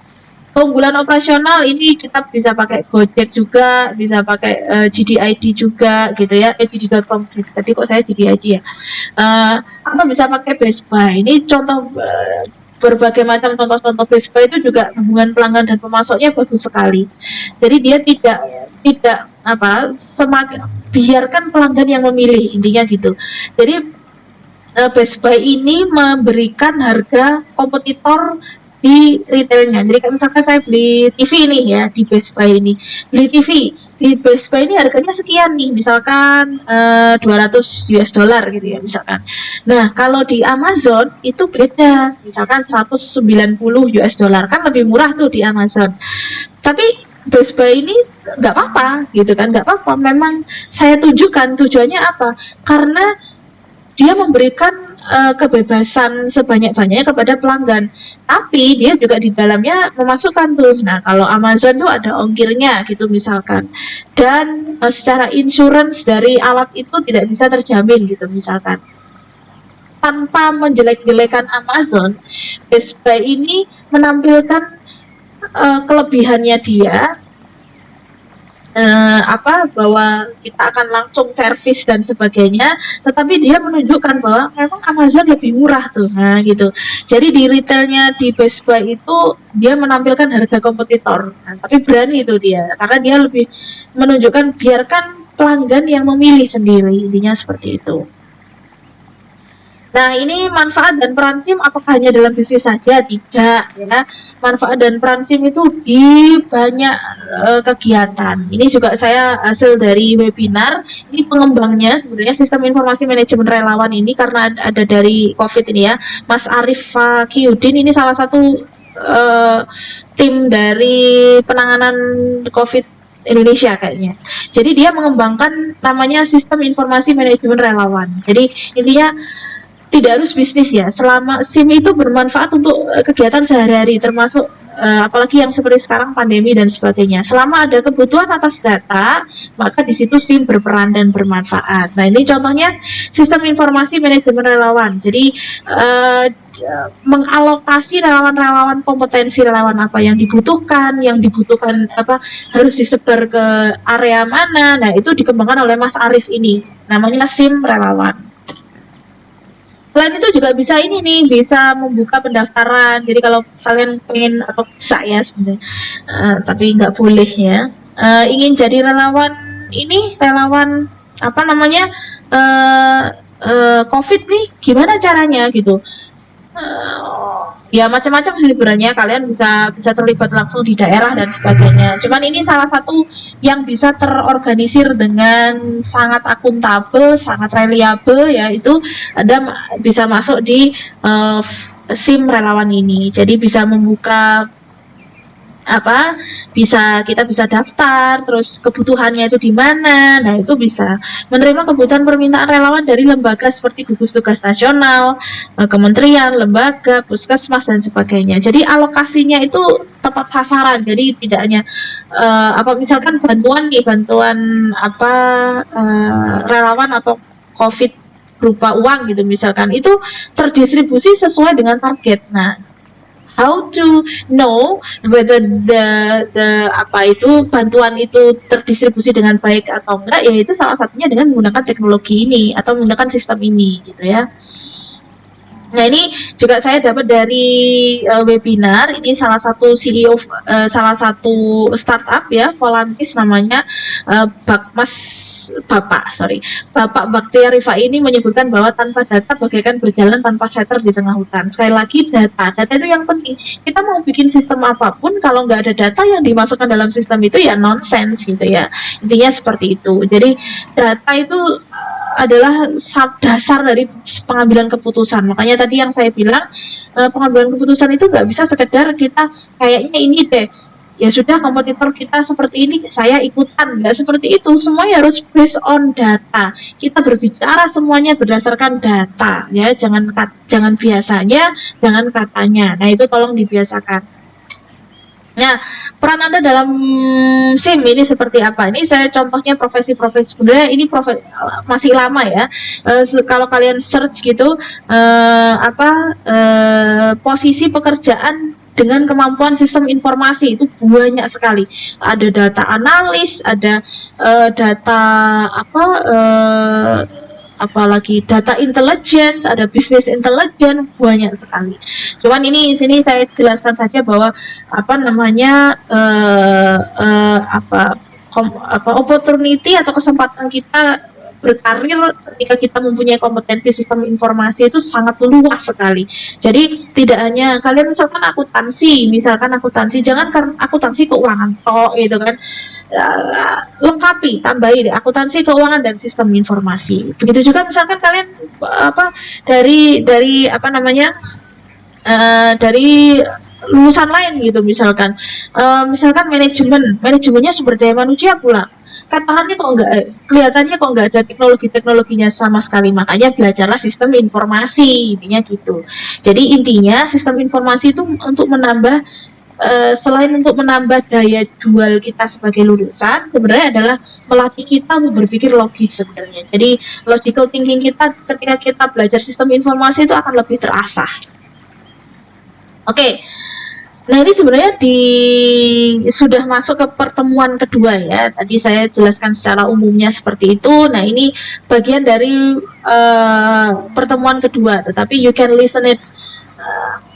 Keunggulan operasional ini kita bisa pakai Gojek juga, bisa pakai GDID juga gitu ya, GD.com. Tadi kok saya GDID ya. Atau bisa pakai Best Buy. Ini contoh berbagai macam contoh-contoh Best Buy itu juga hubungan pelanggan dan pemasoknya bagus sekali. Jadi dia tidak semakin biarkan pelanggan yang memilih, intinya gitu. Jadi Best Buy ini memberikan harga kompetitor di retailnya. Jadi misalkan saya beli TV ini ya di Best Buy ini, beli TV di Best Buy ini harganya sekian nih, misalkan $200 gitu ya misalkan. Nah, kalau di Amazon itu beda, misalkan $190 kan lebih murah tuh di Amazon. Tapi Best Buy ini nggak apa-apa gitu kan, nggak apa-apa. Memang saya tujuannya apa? Karena dia memberikan kebebasan sebanyak-banyaknya kepada pelanggan, tapi dia juga di dalamnya memasukkan tuh. Nah, kalau Amazon tuh ada ongkirnya gitu misalkan, dan secara insurance dari alat itu tidak bisa terjamin gitu misalkan. Tanpa menjelek-jelekan Amazon, Best Buy ini menampilkan kelebihannya dia, bahwa kita akan langsung servis dan sebagainya, tetapi dia menunjukkan bahwa memang Amazon lebih murah tuh, nah gitu. Jadi di retailnya di Best Buy itu dia menampilkan harga kompetitor, nah, tapi berani itu dia, karena dia lebih menunjukkan biarkan pelanggan yang memilih sendiri, intinya seperti itu. Nah, ini manfaat dan peran SIM apakah hanya dalam bisnis saja? Tidak, ya. Manfaat dan peran SIM itu di banyak kegiatan. Ini juga saya hasil dari webinar. Ini pengembangnya sebenarnya sistem informasi manajemen relawan ini karena ada dari COVID ini ya. Mas Arif Fakiuddin ini salah satu tim dari penanganan COVID Indonesia kayaknya. Jadi dia mengembangkan namanya sistem informasi manajemen relawan. Jadi intinya tidak harus bisnis ya, selama SIM itu bermanfaat untuk kegiatan sehari-hari, termasuk apalagi yang seperti sekarang pandemi dan sebagainya. Selama ada kebutuhan atas data, maka di situ SIM berperan dan bermanfaat. Nah, ini contohnya sistem informasi manajemen relawan. Jadi mengalokasi relawan-relawan, kompetensi relawan apa yang dibutuhkan apa harus disebar ke area mana. Nah, itu dikembangkan oleh Mas Arif ini, namanya SIM relawan. Selain itu juga bisa ini nih, bisa membuka pendaftaran. Jadi kalau kalian pengen atau bisa ya sebenarnya, tapi nggak boleh ya. Ingin jadi relawan apa namanya COVID nih, gimana caranya gitu? Ya macam-macam sih sebenarnya, kalian bisa terlibat langsung di daerah dan sebagainya. Cuman ini salah satu yang bisa terorganisir dengan sangat akuntabel, sangat reliable, yaitu Anda bisa masuk di SIM relawan ini. Jadi bisa membuka kita bisa daftar, terus kebutuhannya itu di mana. Nah, itu bisa menerima kebutuhan permintaan relawan dari lembaga seperti gugus tugas nasional, kementerian, lembaga, puskesmas dan sebagainya. Jadi alokasinya itu tepat sasaran. Jadi tidak hanya misalkan bantuan relawan atau COVID berupa uang gitu misalkan, itu terdistribusi sesuai dengan target. Nah, how to know whether bantuan itu terdistribusi dengan baik atau enggak, yaitu salah satunya dengan menggunakan teknologi ini atau menggunakan sistem ini gitu ya. Nah, ini juga saya dapat dari webinar. Ini salah satu CEO salah satu startup ya, Volantis namanya, Bapak Baktia Rifa ini menyebutkan bahwa tanpa data bagaikan berjalan tanpa setter di tengah hutan. Sekali lagi, data itu yang penting. Kita mau bikin sistem apapun, kalau nggak ada data yang dimasukkan dalam sistem itu ya nonsense gitu ya. Intinya seperti itu. Jadi data itu adalah dasar dari pengambilan keputusan. Makanya tadi yang saya bilang, pengambilan keputusan itu nggak bisa sekedar kita kayaknya ini deh, ya sudah kompetitor kita seperti ini, saya ikutan. Nggak seperti itu, semuanya harus based on data. Kita berbicara semuanya berdasarkan data, ya, jangan biasanya, jangan katanya. Nah, itu tolong dibiasakan. Nah, peran Anda dalam SIM ini seperti apa? Ini saya contohnya profesi-profesi, sebenarnya ini masih lama ya. Kalau kalian search gitu, posisi pekerjaan dengan kemampuan sistem informasi itu banyak sekali. Ada data analis, ada data apalagi data intelligence, ada business intelligence, banyak sekali. Cuman ini sini saya jelaskan saja bahwa opportunity atau kesempatan kita berkarir ketika kita mempunyai kompetensi sistem informasi itu sangat luas sekali. Jadi tidak hanya kalian misalkan akuntansi, jangan akuntansi keuangan gitu kan. Lengkapi, tambahi akuntansi keuangan dan sistem informasi. Begitu juga misalkan kalian dari lulusan lain gitu, misalkan manajemennya sumber daya manusia pula, kelihatannya kok nggak ada teknologinya sama sekali. Makanya belajarlah sistem informasi, intinya gitu. Jadi intinya sistem informasi itu untuk menambah selain untuk menambah daya jual kita sebagai lulusan, sebenarnya adalah melatih kita untuk berpikir logis sebenarnya. Jadi logical thinking kita ketika kita belajar sistem informasi itu akan lebih terasah. Oke. Nah, ini sebenarnya sudah masuk ke pertemuan kedua ya. Tadi saya jelaskan secara umumnya seperti itu. Nah, ini bagian dari pertemuan kedua, tetapi you can listen it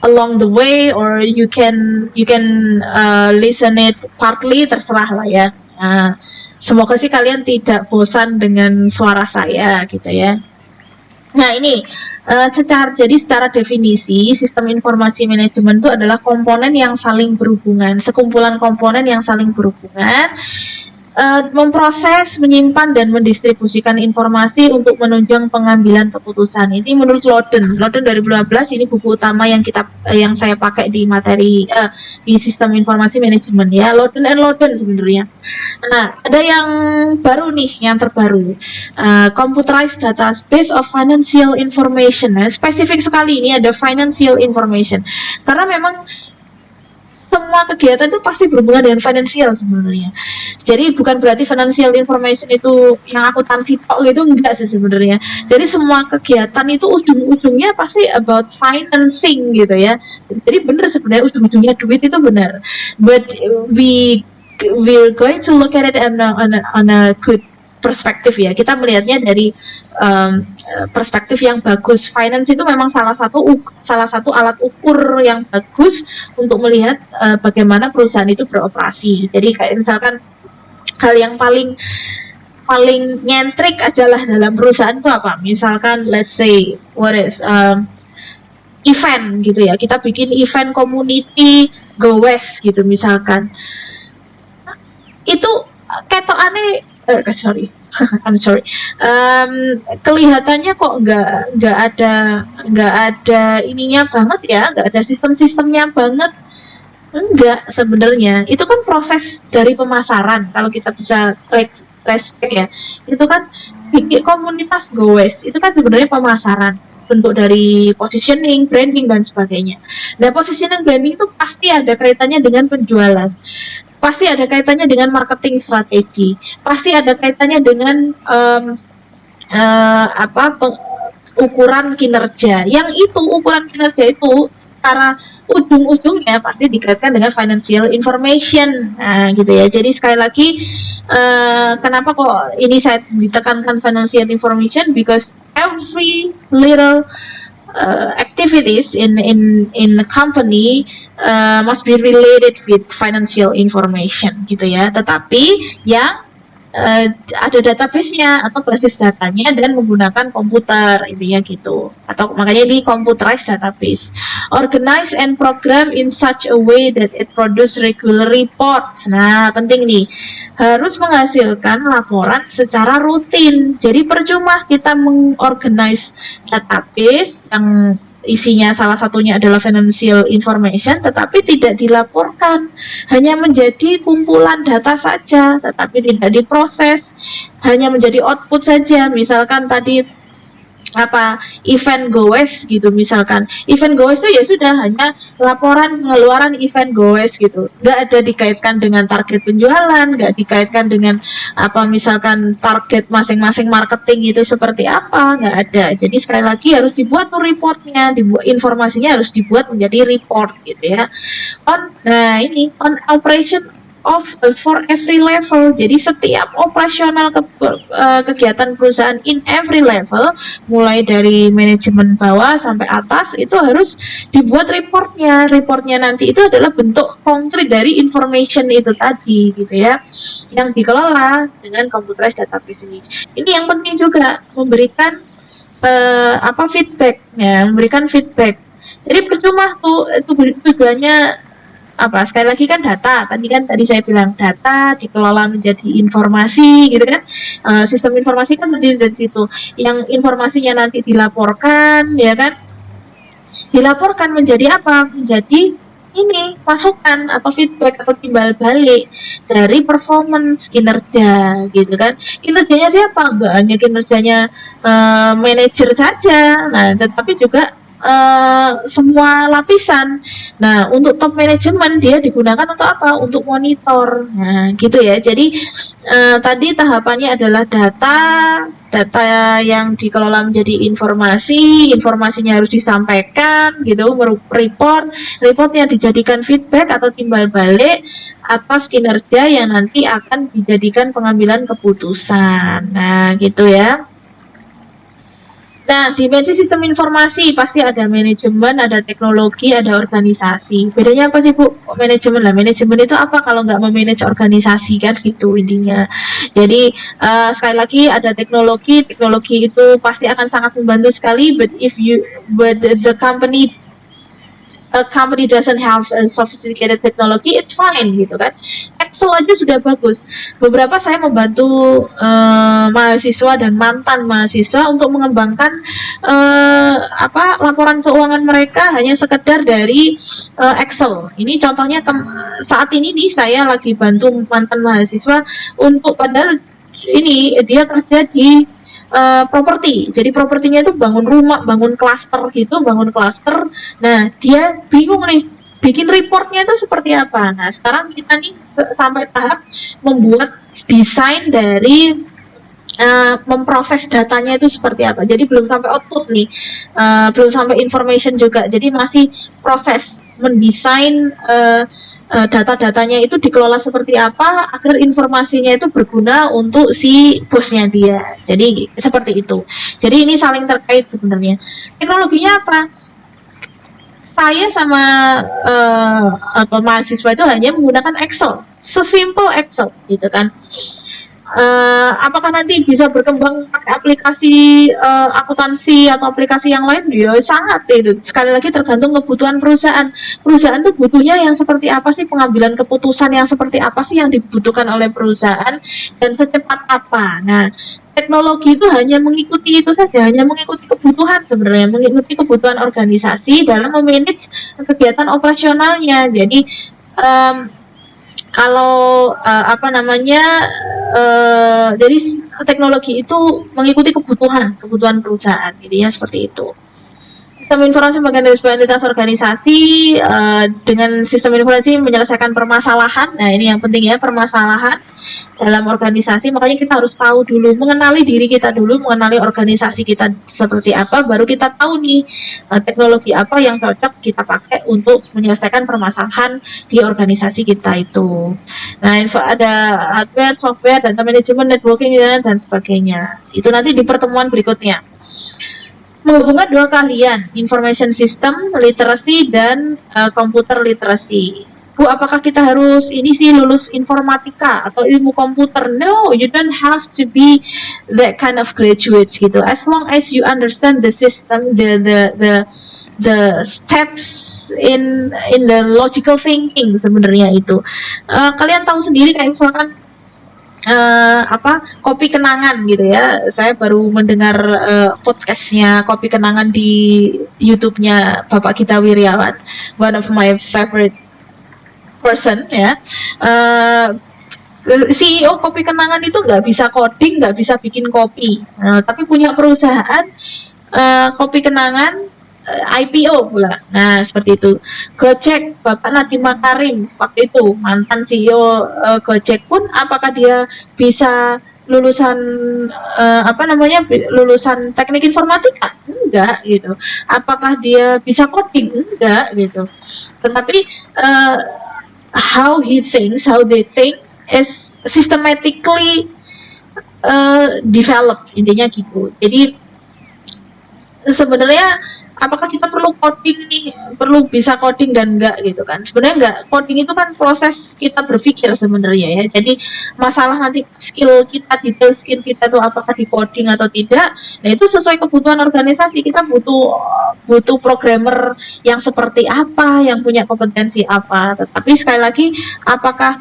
along the way, or you can listen it partly, terserah lah ya. Semoga sih kalian tidak bosan dengan suara saya gitu ya. Nah, ini secara definisi sistem informasi manajemen itu adalah komponen yang saling berhubungan, sekumpulan komponen yang saling berhubungan, memproses, menyimpan, dan mendistribusikan informasi untuk menunjang pengambilan keputusan. Ini menurut Loden 2012, ini buku utama yang saya pakai di materi di sistem informasi manajemen ya, Loden sebenarnya. Nah, ada yang baru nih, yang terbaru, computerized database of financial information. Nah, spesifik sekali ini ada financial information, karena memang semua kegiatan itu pasti berhubungan dengan finansial sebenarnya. Jadi bukan berarti financial information itu yang akuntansi tok gitu, enggak sih sebenarnya. Jadi semua kegiatan itu ujung-ujungnya pasti about financing gitu ya. Jadi benar sebenarnya ujung-ujungnya duit itu benar. But we're going to look at it on a good perspektif ya. Kita melihatnya dari perspektif yang bagus. Finance itu memang salah satu alat ukur yang bagus untuk melihat bagaimana perusahaan itu beroperasi. Jadi kayak misalkan hal yang paling nyentrik aja lah dalam perusahaan itu apa? Misalkan let's say what is event gitu ya. Kita bikin event community go west gitu misalkan. Itu ketokane I'm sorry. Kelihatannya kok nggak ada ininya banget ya, nggak ada sistemnya banget. Enggak, sebenarnya itu kan proses dari pemasaran. Kalau kita bisa respect ya, itu kan bikin komunitas goes, itu kan sebenarnya pemasaran, bentuk dari positioning, branding dan sebagainya. Nah, positioning branding itu pasti ada kaitannya dengan penjualan. Pasti ada kaitannya dengan marketing strategi, pasti ada kaitannya dengan ukuran kinerja. Yang itu ukuran kinerja itu secara ujung-ujungnya pasti dikaitkan dengan financial information. Nah, gitu ya. Jadi sekali lagi, kenapa kok ini saya ditekankan financial information? Because every little activities in a company must be related with financial information gitu ya. Tetapi yang ada database-nya atau basis datanya dan menggunakan komputer, intinya gitu. Atau makanya di computerized database. Organize and program in such a way that it produce regular reports. Nah, penting nih. Harus menghasilkan laporan secara rutin. Jadi percuma kita mengorganize database yang isinya salah satunya adalah financial information tetapi tidak dilaporkan, hanya menjadi kumpulan data saja tetapi tidak diproses, hanya menjadi output saja. Misalkan tadi event goes gitu, misalkan event goes itu ya sudah hanya laporan pengeluaran event goes gitu, nggak ada dikaitkan dengan target penjualan, nggak dikaitkan dengan misalkan target masing-masing marketing itu seperti apa, nggak ada. Jadi sekali lagi harus dibuat tuh reportnya, informasinya harus dibuat menjadi report gitu ya. On operation for every level. Jadi setiap operasional kegiatan perusahaan in every level, mulai dari manajemen bawah sampai atas, itu harus dibuat reportnya. Reportnya nanti itu adalah bentuk konkret dari information itu tadi gitu ya, yang dikelola dengan computerized database ini. Ini yang penting juga, memberikan feedback ya, memberikan feedback. Jadi percuma tuh itu tujuannya sekali lagi kan tadi saya bilang data dikelola menjadi informasi gitu kan. Sistem informasi kan terdiri dari situ, yang informasinya nanti dilaporkan ya kan, dilaporkan menjadi menjadi ini masukan atau feedback atau timbal balik dari performance kinerja gitu kan. Kinerjanya siapa? Enggak hanya kinerjanya manajer saja, nah tetapi juga semua lapisan. Nah, untuk top manajemen dia digunakan untuk apa? Untuk monitor. Nah, gitu ya. Jadi tadi tahapannya adalah data yang dikelola menjadi informasinya harus disampaikan gitu, reportnya dijadikan feedback atau timbal balik atas kinerja yang nanti akan dijadikan pengambilan keputusan. Nah, gitu ya. Nah, dimensi sistem informasi pasti ada manajemen, ada teknologi, ada organisasi. Bedanya apa sih, Bu? Manajemen lah. Manajemen itu apa kalau nggak memanage organisasi kan gitu intinya. Jadi sekali lagi ada teknologi itu pasti akan sangat membantu sekali. But the company doesn't have a sophisticated technology, it's fine gitu kan. Excel aja sudah bagus. Beberapa saya membantu mahasiswa dan mantan mahasiswa untuk mengembangkan laporan keuangan mereka hanya sekedar dari Excel. Ini contohnya saat ini nih saya lagi bantu mantan mahasiswa untuk, padahal ini dia kerja di properti. Jadi propertinya itu bangun rumah, bangun klaster gitu, Nah, dia bingung nih bikin reportnya itu seperti apa. Nah, sekarang kita nih sampai tahap membuat desain dari memproses datanya itu seperti apa. Jadi belum sampai output nih, belum sampai information juga. Jadi masih proses mendesain data-datanya itu dikelola seperti apa agar informasinya itu berguna untuk si bosnya dia. Jadi seperti itu. Jadi ini saling terkait sebenarnya. Teknologinya apa? Saya sama mahasiswa itu hanya menggunakan Excel, sesimpel Excel gitu kan. Apakah nanti bisa berkembang pakai aplikasi akuntansi atau aplikasi yang lain? Ya sangat itu. Sekali lagi tergantung kebutuhan perusahaan. Perusahaan itu butuhnya yang seperti apa sih, pengambilan keputusan yang seperti apa sih yang dibutuhkan oleh perusahaan dan secepat apa. Nah, teknologi itu hanya mengikuti itu saja, hanya mengikuti kebutuhan sebenarnya, mengikuti kebutuhan organisasi dalam memanage kegiatan operasionalnya. Jadi kalau jadi teknologi itu mengikuti kebutuhan perusahaan, gitu ya, seperti itu. Sistem informasi bagian dari sebuah entitas organisasi. Dengan sistem informasi menyelesaikan permasalahan. Nah, ini yang penting ya, permasalahan dalam organisasi. Makanya kita harus tahu dulu, mengenali diri kita dulu, mengenali organisasi kita seperti apa, baru kita tahu nih teknologi apa yang cocok kita pakai untuk menyelesaikan permasalahan di organisasi kita itu. Nah, ada hardware, software, data manajemen, networking dan sebagainya. Itu nanti di pertemuan berikutnya. menghubungkan dua keahlian, information system literacy dan computer literacy. Bu, apakah kita harus ini sih lulus informatika atau ilmu komputer? No, you don't have to be that kind of graduates gitu. As long as you understand the system, the steps in the logical thinking sebenarnya itu. Kalian tahu sendiri kayak misalkan kopi kenangan gitu ya. Saya baru mendengar podcastnya Kopi Kenangan di YouTube-nya Bapak Gita Wirjawan, one of my favorite person ya. CEO Kopi Kenangan itu nggak bisa coding, nggak bisa bikin kopi, tapi punya perusahaan Kopi Kenangan, IPO pula. Nah, seperti itu. Gojek, Bapak Nadiem Makarim waktu itu mantan CEO Gojek pun, apakah dia bisa lulusan lulusan teknik informatika? Enggak gitu. Apakah dia bisa coding? Enggak gitu. Tetapi how they think is systematically developed, intinya gitu. Jadi sebenarnya apakah kita perlu coding nih, perlu bisa coding dan enggak gitu kan? Sebenarnya enggak. Coding itu kan proses kita berpikir sebenarnya ya. Jadi masalah nanti detail skill kita tuh apakah di coding atau tidak. Nah, itu sesuai kebutuhan organisasi. Kita butuh programmer yang seperti apa, yang punya kompetensi apa. Tetapi sekali lagi, apakah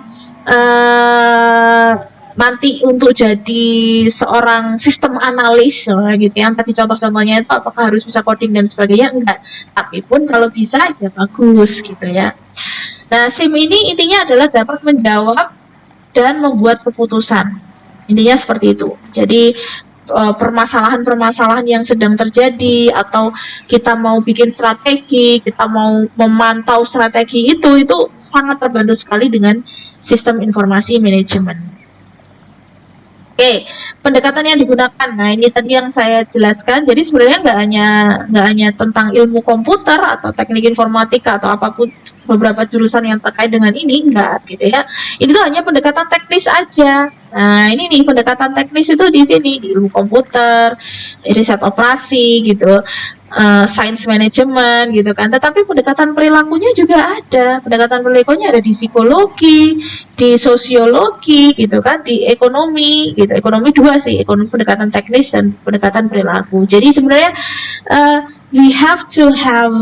nanti untuk jadi seorang sistem analis gitu yang tadi contoh-contohnya itu apakah harus bisa coding dan sebagainya? Enggak, tapi pun kalau bisa ya bagus gitu ya. Nah, SIM ini intinya adalah dapat menjawab dan membuat keputusan, intinya seperti itu. Jadi permasalahan-permasalahan yang sedang terjadi atau kita mau bikin strategi, kita mau memantau strategi itu sangat terbantu sekali dengan sistem informasi manajemen. Oke, pendekatan yang digunakan. Nah, ini tadi yang saya jelaskan. Jadi sebenarnya nggak hanya tentang ilmu komputer atau teknik informatika atau apapun, beberapa jurusan yang terkait dengan ini enggak gitu ya. Ini tuh hanya pendekatan teknis aja. Nah, ini nih pendekatan teknis itu di sini, di ilmu komputer, riset operasi gitu. Science management gitu kan, tetapi pendekatan perilakunya juga ada. Pendekatan perilakunya ada di psikologi, di sosiologi gitu kan, di ekonomi gitu. Ekonomi dua sih, ekonomi pendekatan teknis dan pendekatan perilaku. Jadi sebenarnya we have to have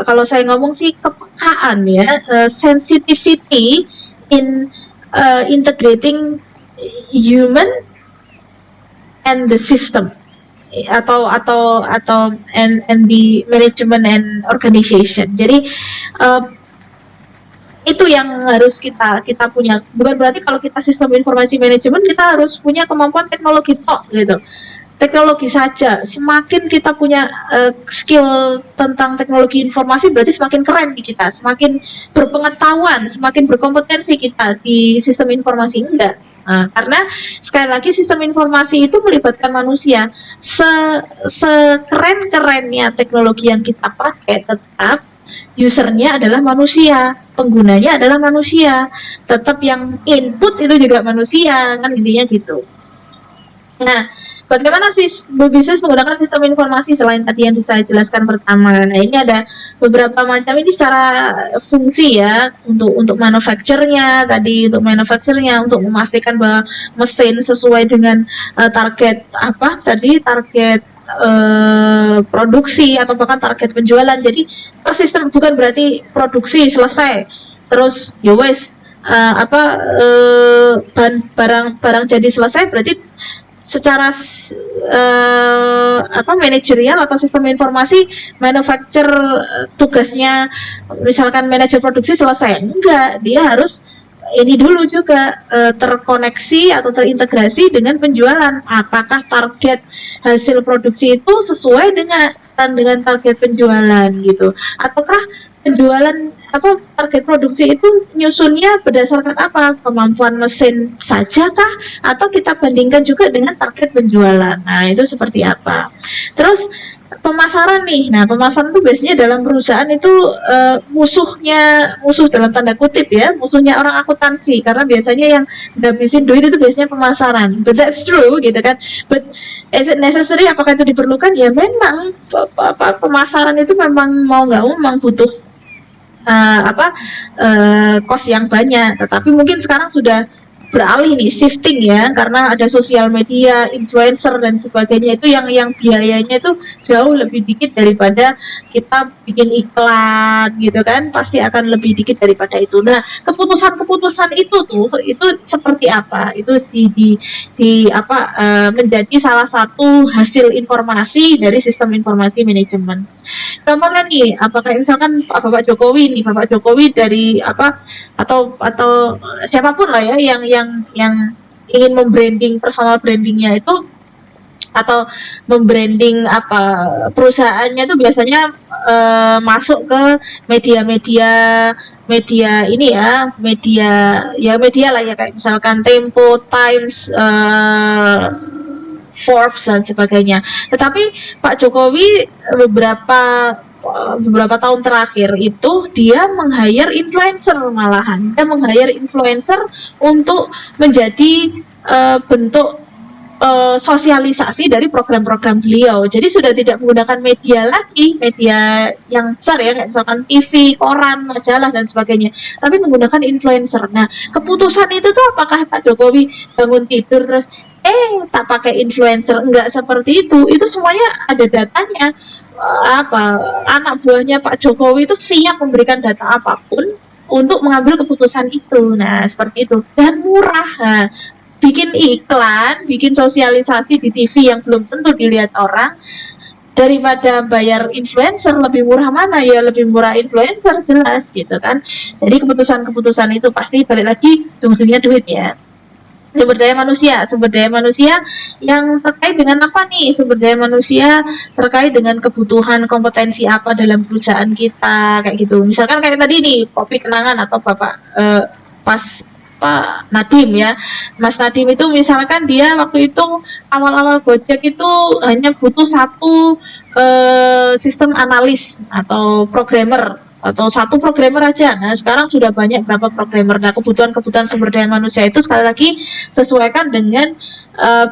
kalau saya ngomong sih kepekaan ya, sensitivity in integrating human and the system atau and the management and organization. Jadi itu yang harus kita punya. Bukan berarti kalau kita sistem informasi manajemen kita harus punya kemampuan teknologi gitu. Teknologi saja. Semakin kita punya skill tentang teknologi informasi berarti semakin keren di kita, semakin berpengetahuan, semakin berkompetensi kita di sistem informasi. Enggak. Karena sekali lagi sistem informasi itu melibatkan manusia. Sekeren-kerennya teknologi yang kita pakai, tetap usernya adalah manusia, penggunanya adalah manusia, tetap yang input itu juga manusia, kan intinya gitu. Nah, bagaimana sih bisnis menggunakan sistem informasi selain tadi yang saya jelaskan pertama? Nah, ini ada beberapa macam ini secara fungsi ya, untuk manufacture-nya tadi, untuk memastikan bahwa mesin sesuai dengan target produksi atau bahkan target penjualan. Jadi sistem bukan berarti produksi selesai terus ya wes barang jadi selesai, berarti secara manajerial atau sistem informasi manufacture tugasnya misalkan manajer produksi selesai. Enggak, dia harus ini dulu juga terkoneksi atau terintegrasi dengan penjualan. Apakah target hasil produksi itu sesuai dengan target penjualan gitu, ataukah penjualan target produksi itu nyusunnya berdasarkan apa, kemampuan mesin saja kah, atau kita bandingkan juga dengan target penjualan. Nah, itu seperti apa. Terus pemasaran nih. Nah, pemasaran itu biasanya dalam perusahaan itu musuh dalam tanda kutip ya, musuhnya orang akuntansi karena biasanya yang ngabisin duit itu biasanya pemasaran. But that's true gitu kan. But is it necessary? Apakah itu diperlukan? Ya memang pemasaran itu memang mau nggak mau memang butuh cost yang banyak. Tetapi mungkin sekarang sudah beralih nih, shifting ya, karena ada sosial media, influencer dan sebagainya, itu yang biayanya itu jauh lebih dikit daripada kita bikin iklan gitu kan, pasti akan lebih dikit daripada itu. Nah, keputusan itu seperti apa? Itu menjadi salah satu hasil informasi dari sistem informasi manajemen. Contohnya nih, apakah misalkan Bapak Jokowi dari atau siapapun lah ya yang ingin membranding personal brandingnya itu atau membranding perusahaannya itu biasanya masuk ke media ini ya, media lah ya, kayak misalkan Tempo, Times, Forbes dan sebagainya. Tetapi Pak Jokowi beberapa tahun terakhir itu dia meng-hire influencer, malahan dia meng-hire influencer untuk menjadi bentuk sosialisasi dari program-program beliau. Jadi sudah tidak menggunakan media lagi, media yang besar ya, kayak misalkan TV, koran, majalah dan sebagainya, tapi menggunakan influencer. Nah, keputusan itu tuh apakah Pak Jokowi bangun tidur terus tak pakai influencer? Enggak seperti itu semuanya ada datanya. Anak buahnya Pak Jokowi itu siap memberikan data apapun untuk mengambil keputusan itu. Nah, seperti itu. Dan murah. Nah, bikin iklan, bikin sosialisasi di TV yang belum tentu dilihat orang, daripada bayar influencer, lebih murah mana? Ya lebih murah influencer, jelas gitu kan. Jadi keputusan-keputusan itu pasti balik lagi sumbernya duit ya. Sumber daya manusia yang terkait dengan apa nih? Sumber daya manusia terkait dengan kebutuhan kompetensi apa dalam perusahaan kita, kayak gitu. Misalkan kayak tadi nih, Kopi Kenangan atau Bapak Pak Nadiem ya, Mas Nadiem itu misalkan dia waktu itu awal-awal Gojek itu hanya butuh satu sistem analis atau programmer atau satu programmer aja. Nah, sekarang sudah banyak berapa programmer. Nah, kebutuhan sumber daya manusia itu sekali lagi sesuaikan dengan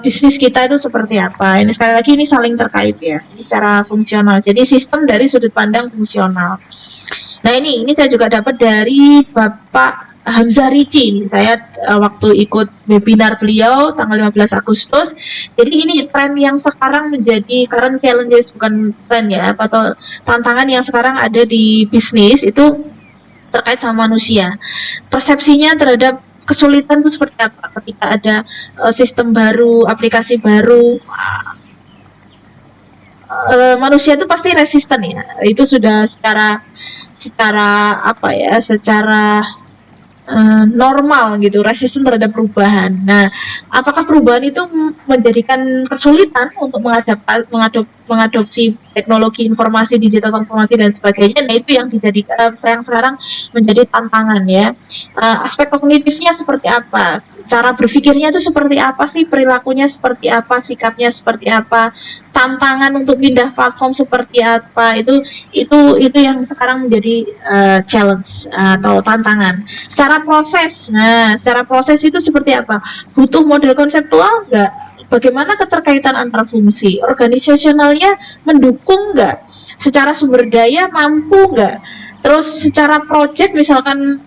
bisnis kita itu seperti apa. Ini sekali lagi ini saling terkait ya, ini secara fungsional. Jadi sistem dari sudut pandang fungsional. Nah, ini saya juga dapat dari Bapak Hamzah Rici. Saya waktu ikut webinar beliau tanggal 15 Agustus. Jadi ini tren yang sekarang menjadi current challenges, bukan tren ya, atau tantangan yang sekarang ada di bisnis itu terkait sama manusia. Persepsinya terhadap kesulitan itu seperti apa ketika ada sistem baru, aplikasi baru. Manusia itu pasti resisten ya. Itu sudah secara normal gitu, resisten terhadap perubahan. Nah, apakah perubahan itu menjadikan kesulitan untuk mengadopsi teknologi informasi, digital transformasi dan sebagainya? Nah, itu yang dijadikan yang sekarang menjadi tantangan ya. Aspek kognitifnya seperti apa? Cara berpikirnya itu seperti apa sih? Perilakunya seperti apa? Sikapnya seperti apa? Tantangan untuk pindah platform seperti apa? Itu yang sekarang menjadi challenge atau tantangan. Secara proses itu seperti apa? Butuh model konseptual nggak? Bagaimana keterkaitan antar fungsi? Organisasionalnya mendukung nggak? Secara sumber daya mampu nggak? Terus secara project misalkan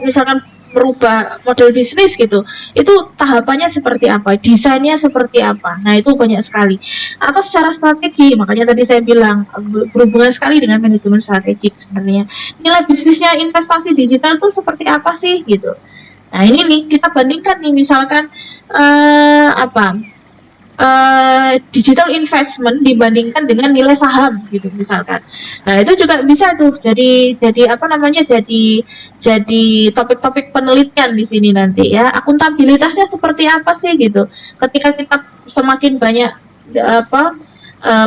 misalkan merubah model bisnis gitu, itu tahapannya seperti apa, desainnya seperti apa. Nah, itu banyak sekali. Atau secara strategi, makanya tadi saya bilang berhubungan sekali dengan manajemen strategik sebenarnya. Nilai bisnisnya investasi digital itu seperti apa sih gitu. Nah, ini nih kita bandingkan nih, misalkan digital investment dibandingkan dengan nilai saham gitu misalkan. Nah, itu juga bisa tuh jadi topik-topik penelitian di sini nanti ya. Akuntabilitasnya seperti apa sih gitu. Ketika kita semakin banyak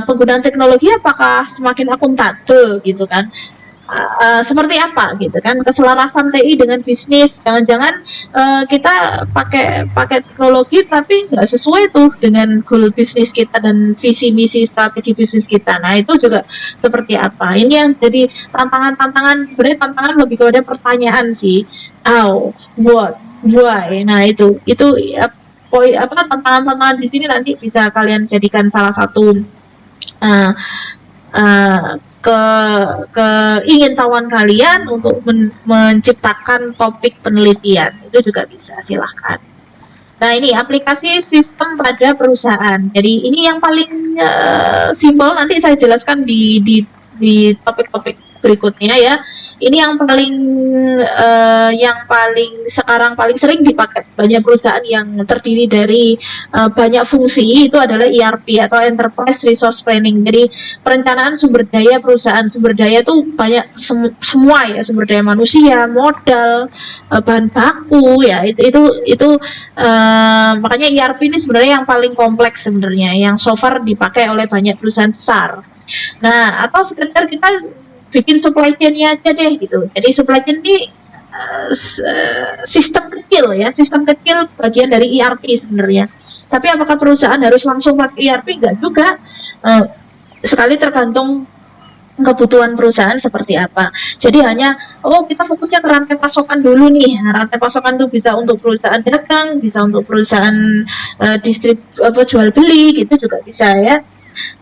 penggunaan teknologi, apakah semakin akuntabel gitu kan. seperti apa gitu kan, keselarasan TI dengan bisnis. Jangan-jangan kita pakai teknologi tapi nggak sesuai tuh dengan goal bisnis kita dan visi misi strategi bisnis kita. Nah itu juga seperti apa, ini yang jadi tantangan sebenarnya, tantangan lebih kepada pertanyaan sih, how, what, why. Nah itu ya, poin apa, tantangan-tantangan di sini nanti bisa kalian jadikan salah satu uh, uh, ke keingintahuan kalian untuk menciptakan topik penelitian. Itu juga bisa, silahkan. Nah ini aplikasi sistem pada perusahaan. Jadi ini yang paling simpel, nanti saya jelaskan di topik-topik berikutnya ya. Ini yang paling sekarang paling sering dipakai banyak perusahaan yang terdiri dari banyak fungsi, itu adalah ERP atau Enterprise Resource Planning. Jadi perencanaan sumber daya perusahaan. Sumber daya itu banyak semua ya, sumber daya manusia, modal, bahan baku ya, itu makanya ERP ini sebenarnya yang paling kompleks sebenarnya, yang so far dipakai oleh banyak perusahaan besar. Nah, atau sekedar kita bikin supply chain-nya aja deh gitu. Jadi supply chain ini sistem kecil ya, sistem kecil bagian dari ERP sebenarnya. Tapi apakah perusahaan harus langsung pakai ERP? Enggak juga. Sekali tergantung kebutuhan perusahaan seperti apa. Jadi hanya kita fokusnya ke rantai pasokan dulu nih. Rantai pasokan itu bisa untuk perusahaan dagang, bisa untuk perusahaan jual beli gitu juga bisa ya.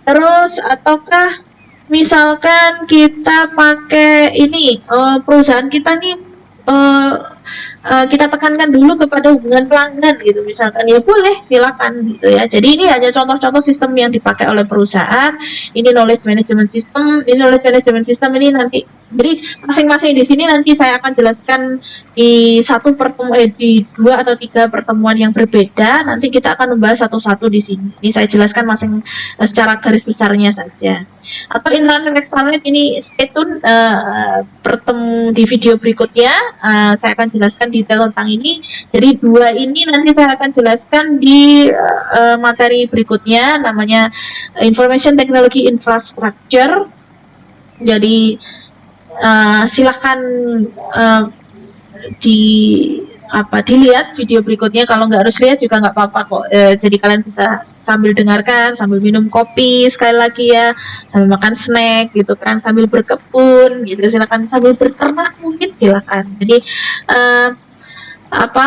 Terus ataukah misalkan kita pakai ini, perusahaan kita nih kita tekankan dulu kepada hubungan pelanggan gitu misalkan, ya boleh, silakan gitu ya. Jadi ini hanya contoh-contoh sistem yang dipakai oleh perusahaan. Ini knowledge management system, ini nanti, jadi masing-masing di sini nanti saya akan jelaskan di di 2 atau 3 pertemuan yang berbeda. Nanti kita akan membahas satu-satu di sini. Ini saya jelaskan secara garis besarnya saja. Atau intranet extranet ini stay tune, bertemu di video berikutnya. Saya akan jelaskan detail tentang ini. Jadi 2 ini nanti saya akan jelaskan di materi berikutnya, namanya Information Technology Infrastructure. Jadi silahkan dilihat video berikutnya. Kalau nggak harus lihat juga nggak apa-apa kok. Jadi kalian bisa sambil dengarkan, sambil minum kopi sekali lagi ya, sambil makan snack gitu kan, sambil berkebun gitu, silakan, sambil berternak mungkin silakan. Jadi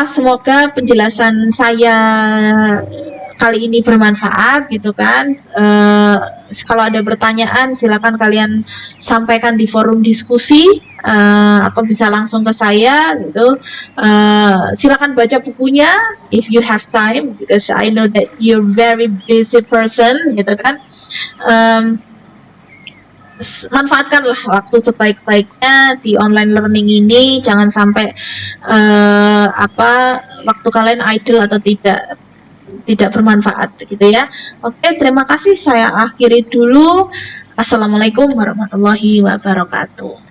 semoga penjelasan saya kali ini bermanfaat gitu kan. Kalau ada pertanyaan silakan kalian sampaikan di forum diskusi, atau bisa langsung ke saya gitu. Silakan baca bukunya if you have time, because I know that you're very busy person gitu kan. Manfaatkanlah waktu sebaik-baiknya di online learning ini. Jangan sampai waktu kalian idle atau tidak bermanfaat gitu ya. Oke, terima kasih, saya akhiri dulu. Assalamualaikum warahmatullahi wabarakatuh.